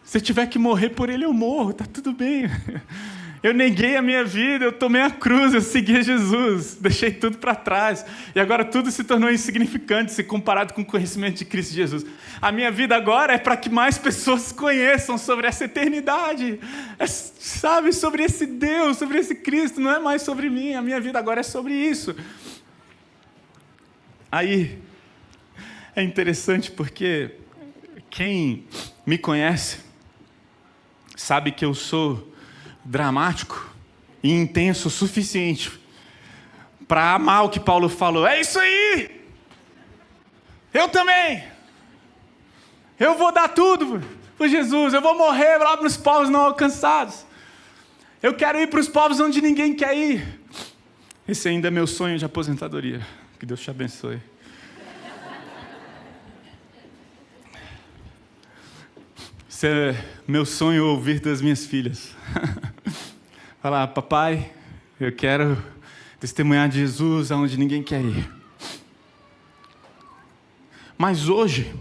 A: Se eu tiver que morrer por ele, eu morro, está tudo bem. Eu neguei a minha vida, eu tomei a cruz, eu segui Jesus, deixei tudo para trás. E agora tudo se tornou insignificante se comparado com o conhecimento de Cristo Jesus. A minha vida agora é para que mais pessoas conheçam sobre essa eternidade. Sabe, sobre esse Deus, sobre esse Cristo, não é mais sobre mim. A minha vida agora é sobre isso. Aí, é interessante porque quem me conhece sabe que eu sou dramático e intenso o suficiente para amar o que Paulo falou. É isso aí! Eu também! Eu vou dar tudo por Jesus, eu vou morrer lá para os povos não alcançados. Eu quero ir para os povos onde ninguém quer ir. Esse ainda é meu sonho de aposentadoria. Que Deus te abençoe. Esse é meu sonho ouvir das minhas filhas. Falar: papai, eu quero testemunhar de Jesus aonde ninguém quer ir. Mas hoje,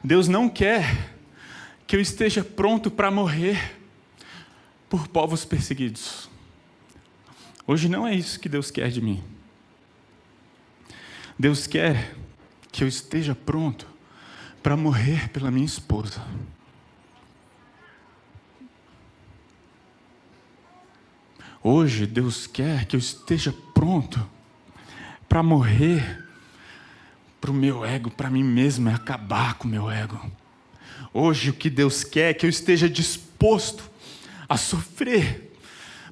A: Deus não quer que eu esteja pronto para morrer por povos perseguidos. Hoje não é isso que Deus quer de mim. Deus quer que eu esteja pronto para morrer pela minha esposa. Hoje Deus quer que eu esteja pronto para morrer para o meu ego, para mim mesmo, é acabar com o meu ego. Hoje o que Deus quer é que eu esteja disposto a sofrer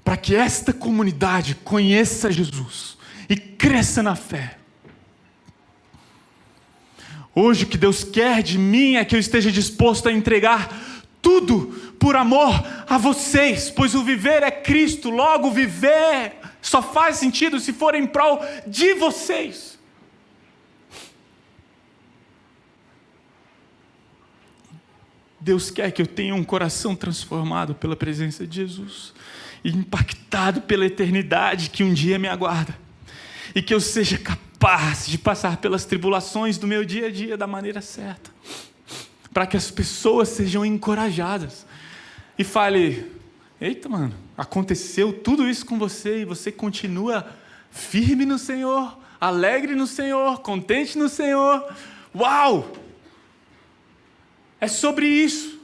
A: para que esta comunidade conheça Jesus e cresça na fé. Hoje o que Deus quer de mim é que eu esteja disposto a entregar tudo por amor a vocês, pois o viver é Cristo, logo viver só faz sentido se for em prol de vocês. Deus quer que eu tenha um coração transformado pela presença de Jesus e impactado pela eternidade que um dia me aguarda, e que eu seja capaz de passar pelas tribulações do meu dia a dia da maneira certa, para que as pessoas sejam encorajadas e fale: eita, mano, aconteceu tudo isso com você e você continua firme no Senhor, alegre no Senhor, contente no Senhor. Uau! É sobre isso.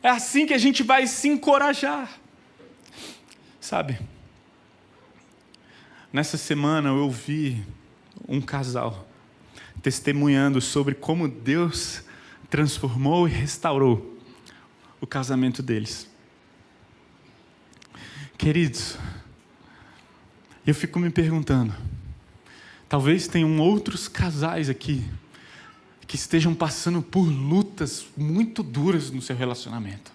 A: É assim que a gente vai se encorajar. Sabe, nessa semana eu ouvi um casal testemunhando sobre como Deus transformou e restaurou o casamento deles. Queridos, eu fico me perguntando, talvez tenham outros casais aqui que estejam passando por lutas muito duras no seu relacionamento.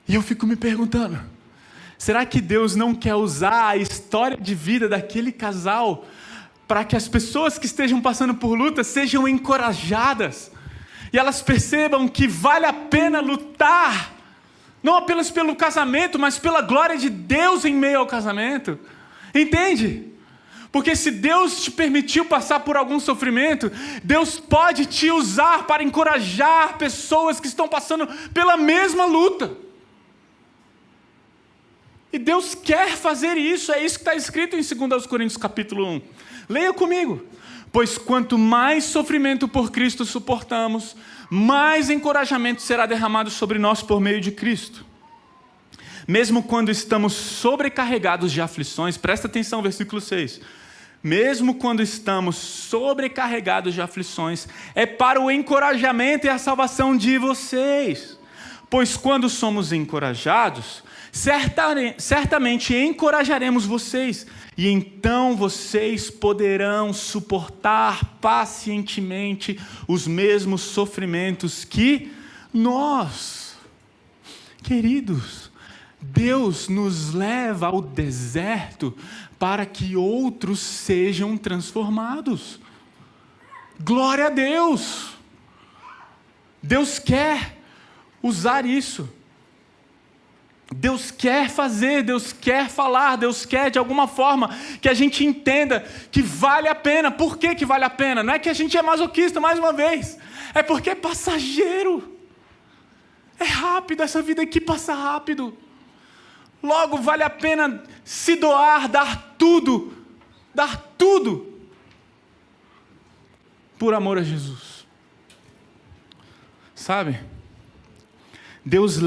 A: E eu fico me perguntando, será que Deus não quer usar a história de vida daquele casal para que as pessoas que estejam passando por lutas sejam encorajadas e elas percebam que vale a pena lutar, não apenas pelo casamento, mas pela glória de Deus em meio ao casamento? Entende? Porque se Deus te permitiu passar por algum sofrimento, Deus pode te usar para encorajar pessoas que estão passando pela mesma luta. E Deus quer fazer isso, é isso que está escrito em 2 Coríntios capítulo 1. Leia comigo. Pois quanto mais sofrimento por Cristo suportamos, mais encorajamento será derramado sobre nós por meio de Cristo. Mesmo quando estamos sobrecarregados de aflições, presta atenção, versículo 6. Mesmo quando estamos sobrecarregados de aflições, é para o encorajamento e a salvação de vocês. Pois quando somos encorajados, certamente encorajaremos vocês, e então vocês poderão suportar pacientemente os mesmos sofrimentos que nós. Queridos, Deus nos leva ao deserto para que outros sejam transformados. Glória a Deus! Deus quer usar isso. Deus quer fazer, Deus quer falar, Deus quer de alguma forma que a gente entenda que vale a pena. Por que vale a pena? Não é que a gente é masoquista, mais uma vez. É porque é passageiro. É rápido, essa vida aqui passa rápido. Logo, vale a pena se doar, dar tudo por amor a Jesus. Sabe? Deus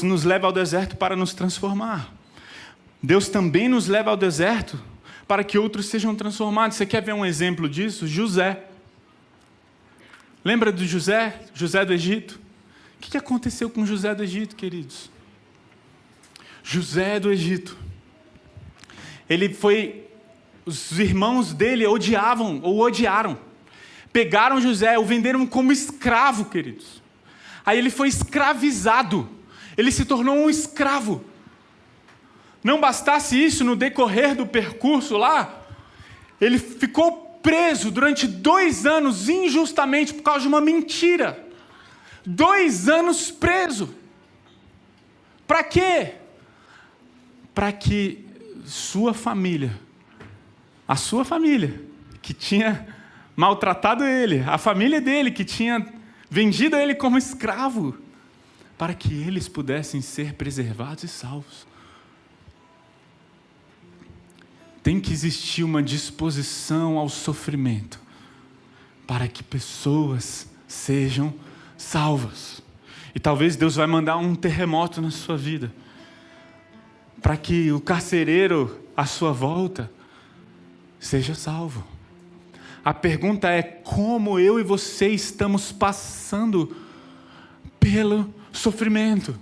A: nos leva ao deserto para nos transformar. Deus também nos leva ao deserto para que outros sejam transformados. Você quer ver um exemplo disso? José. Lembra do José? José do Egito? O que aconteceu com José do Egito, queridos? José do Egito. Os irmãos dele odiaram. Pegaram José, o venderam como escravo, queridos. Aí ele foi escravizado. Ele se tornou um escravo. Não bastasse isso, no decorrer do percurso lá, ele ficou preso durante 2 anos injustamente por causa de uma mentira. 2 anos preso. Para quê? Para que a sua família, que tinha maltratado ele, a família dele, que tinha vendido ele como escravo, para que eles pudessem ser preservados e salvos. Tem que existir uma disposição ao sofrimento para que pessoas sejam salvas. E talvez Deus vai mandar um terremoto na sua vida, para que o carcereiro à sua volta seja salvo. A pergunta é: como eu e você estamos passando pelo sofrimento?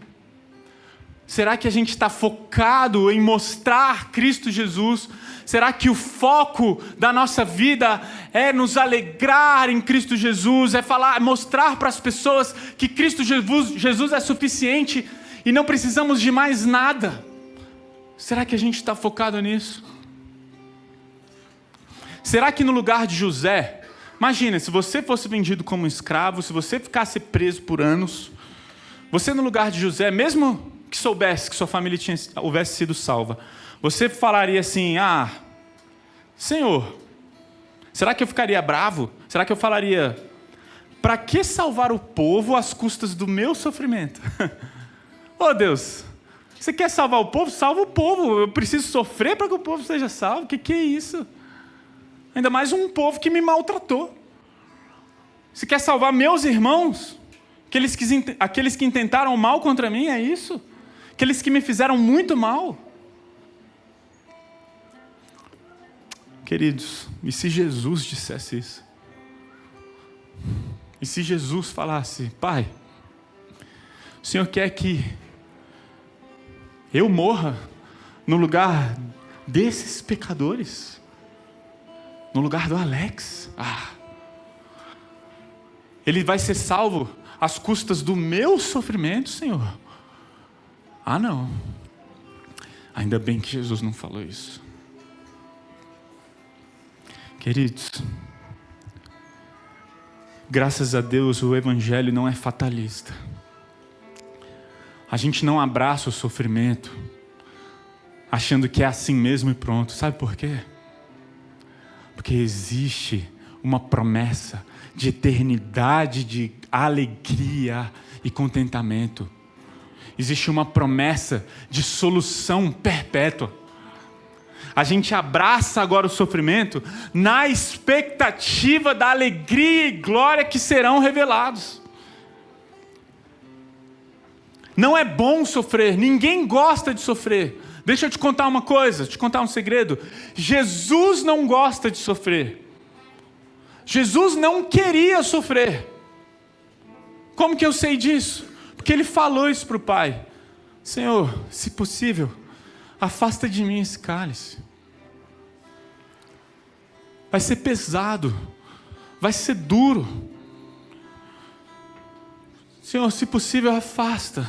A: Será que a gente está focado em mostrar Cristo Jesus? Será que o foco da nossa vida é nos alegrar em Cristo Jesus? É mostrar para as pessoas que Cristo Jesus é suficiente e não precisamos de mais nada? Será que a gente está focado nisso? Será que no lugar de José, imagina, se você fosse vendido como escravo, se você ficasse preso por anos, você no lugar de José, mesmo que soubesse que sua família houvesse sido salva, você falaria assim: Senhor, será que eu ficaria bravo? Será que eu falaria: para que salvar o povo às custas do meu sofrimento? Oh Deus, você quer salvar o povo? Salva o povo. Eu preciso sofrer para que o povo seja salvo? O que é isso? Ainda mais um povo que me maltratou. Você quer salvar meus irmãos? Aqueles que intentaram mal contra mim, é isso? Aqueles que me fizeram muito mal? Queridos, e se Jesus dissesse isso? E se Jesus falasse: Pai, o Senhor quer que eu morra no lugar desses pecadores? No lugar do Alex? Ele vai ser salvo às custas do meu sofrimento, Senhor? Não. Ainda bem que Jesus não falou isso. Queridos, graças a Deus o Evangelho não é fatalista. A gente não abraça o sofrimento achando que é assim mesmo e pronto. Sabe por quê? Porque existe uma promessa de eternidade, de alegria e contentamento. Existe uma promessa de solução perpétua. A gente abraça agora o sofrimento na expectativa da alegria e glória que serão revelados. Não é bom sofrer, ninguém gosta de sofrer. Deixa eu te contar uma coisa, te contar um segredo. Jesus não gosta de sofrer. Jesus não queria sofrer. Como que eu sei disso? Porque ele falou isso para o Pai: Senhor, se possível, afasta de mim esse cálice. Vai ser pesado, vai ser duro. Senhor, se possível, afasta.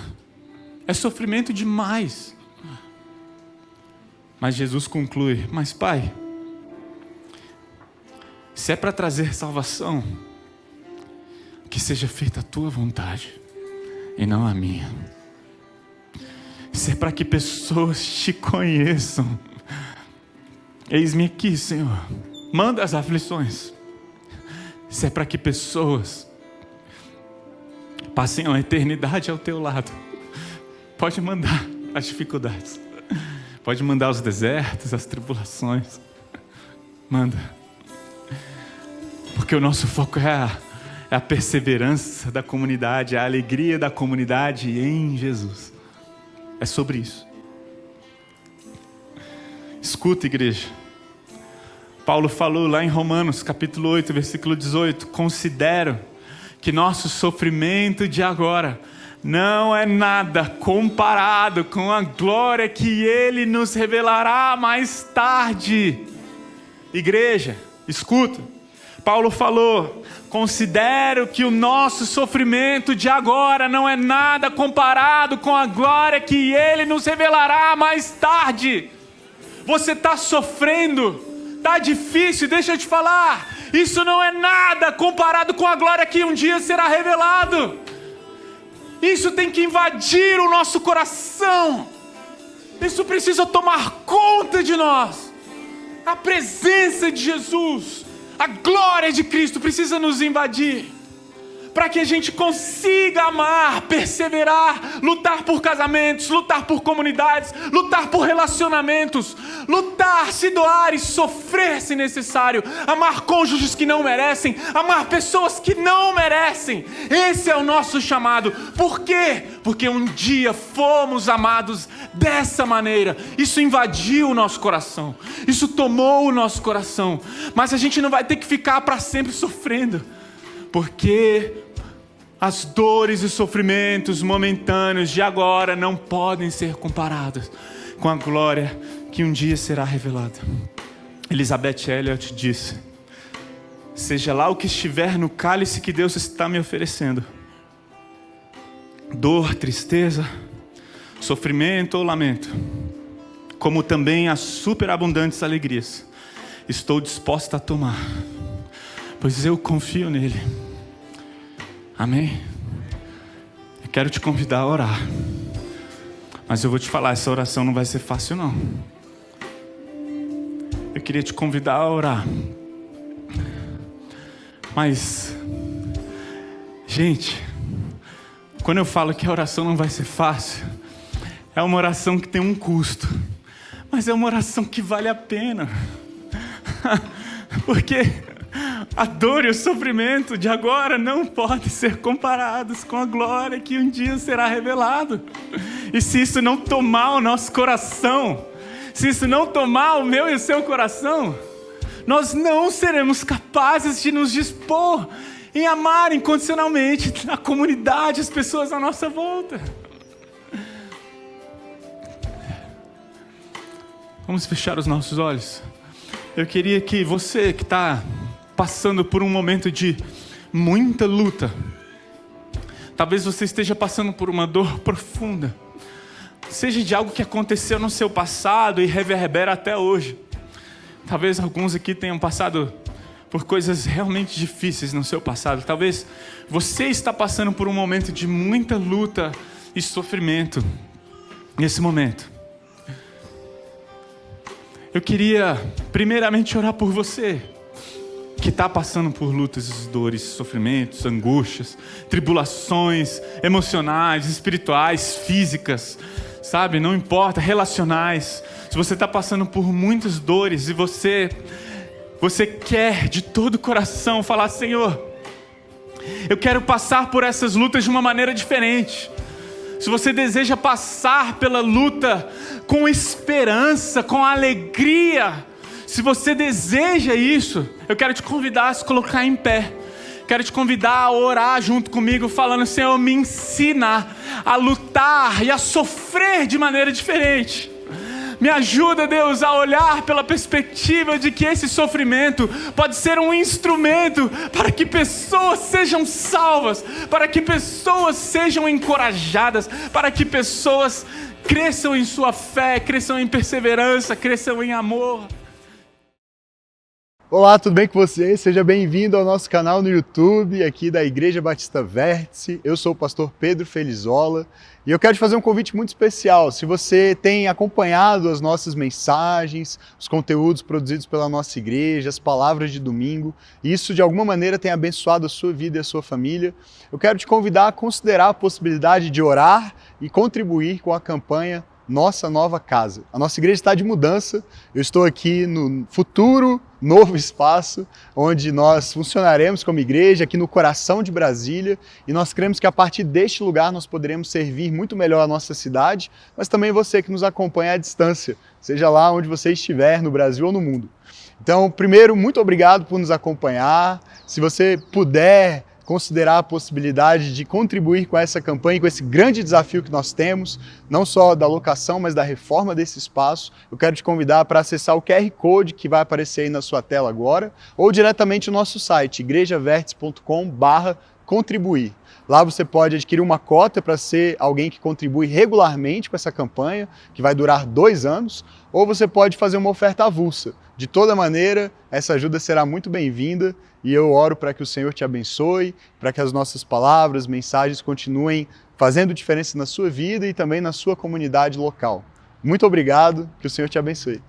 A: É sofrimento demais. Mas Jesus conclui: mas Pai, se é para trazer salvação, que seja feita a tua vontade e não a minha. Se é para que pessoas te conheçam, eis-me aqui, Senhor. Manda as aflições. Se é para que pessoas passem a eternidade ao teu lado, pode mandar as dificuldades. Pode mandar os desertos, as tribulações. Manda. Porque o nosso foco é a perseverança da comunidade, a alegria da comunidade em Jesus. É sobre isso. Escuta, igreja. Paulo falou lá em Romanos, capítulo 8, versículo 18. Considero que nosso sofrimento de agora não é nada comparado com a glória que Ele nos revelará mais tarde. Igreja, escuta. Paulo falou: considero que o nosso sofrimento de agora não é nada comparado com a glória que Ele nos revelará mais tarde. Você está sofrendo, está difícil, deixa eu te falar. Isso não é nada comparado com a glória que um dia será revelado. Isso tem que invadir o nosso coração. Isso precisa tomar conta de nós. A presença de Jesus, a glória de Cristo precisa nos invadir, para que a gente consiga amar, perseverar, lutar por casamentos, lutar por comunidades, lutar por relacionamentos, lutar, se doar e sofrer se necessário, amar cônjuges que não merecem, amar pessoas que não merecem. Esse é o nosso chamado. Por quê? Porque um dia fomos amados dessa maneira. Isso invadiu o nosso coração, isso tomou o nosso coração, mas a gente não vai ter que ficar para sempre sofrendo, porque as dores e sofrimentos momentâneos de agora não podem ser comparados com a glória que um dia será revelada. Elizabeth Elliot disse: seja lá o que estiver no cálice que Deus está me oferecendo, dor, tristeza, sofrimento ou lamento, como também as superabundantes alegrias, estou disposta a tomar, pois eu confio nele. Amém? Eu quero te convidar a orar, mas eu vou te falar, essa oração não vai ser fácil não. Eu queria te convidar a orar, mas, gente, quando eu falo que a oração não vai ser fácil, é uma oração que tem um custo, mas é uma oração que vale a pena. Porque a dor e o sofrimento de agora não podem ser comparados com a glória que um dia será revelado. E se isso não tomar o nosso coração, se isso não tomar o meu e o seu coração, nós não seremos capazes de nos dispor em amar incondicionalmente a comunidade, as pessoas à nossa volta. Vamos fechar os nossos olhos. Eu queria que você que está passando por um momento de muita luta, talvez você esteja passando por uma dor profunda, seja de algo que aconteceu no seu passado e reverbera até hoje. Talvez alguns aqui tenham passado por coisas realmente difíceis no seu passado. Talvez você está passando por um momento de muita luta e sofrimento nesse momento. Eu queria primeiramente orar por você que está passando por lutas, dores, sofrimentos, angústias, tribulações emocionais, espirituais, físicas, sabe? Não importa, relacionais. Se você está passando por muitas dores e você quer de todo o coração falar: Senhor, eu quero passar por essas lutas de uma maneira diferente. Se você deseja passar pela luta com esperança, com alegria, se você deseja isso, eu quero te convidar a se colocar em pé. Quero te convidar a orar junto comigo, falando: Senhor, me ensina a lutar e a sofrer de maneira diferente. Me ajuda, Deus, a olhar pela perspectiva de que esse sofrimento pode ser um instrumento para que pessoas sejam salvas, para que pessoas sejam encorajadas, para que pessoas cresçam em sua fé, cresçam em perseverança, cresçam em amor.
B: Olá, tudo bem com você? Seja bem-vindo ao nosso canal no YouTube, aqui da Igreja Batista Vértice. Eu sou o pastor Pedro Felizola e eu quero te fazer um convite muito especial. Se você tem acompanhado as nossas mensagens, os conteúdos produzidos pela nossa igreja, as palavras de domingo, e isso de alguma maneira tem abençoado a sua vida e a sua família, eu quero te convidar a considerar a possibilidade de orar e contribuir com a campanha Nossa Nova Casa. A nossa igreja está de mudança, eu estou aqui no futuro novo espaço, onde nós funcionaremos como igreja, aqui no coração de Brasília, e nós cremos que a partir deste lugar nós poderemos servir muito melhor a nossa cidade, mas também você que nos acompanha à distância, seja lá onde você estiver, no Brasil ou no mundo. Então, primeiro, muito obrigado por nos acompanhar. Se você puder considerar a possibilidade de contribuir com essa campanha, com esse grande desafio que nós temos, não só da locação, mas da reforma desse espaço, eu quero te convidar para acessar o QR Code que vai aparecer aí na sua tela agora, ou diretamente o nosso site, igrejavertice.com/contribuir. Lá você pode adquirir uma cota para ser alguém que contribui regularmente com essa campanha, que vai durar 2 anos, ou você pode fazer uma oferta avulsa. De toda maneira, essa ajuda será muito bem-vinda e eu oro para que o Senhor te abençoe, para que as nossas palavras, mensagens continuem fazendo diferença na sua vida e também na sua comunidade local. Muito obrigado, que o Senhor te abençoe.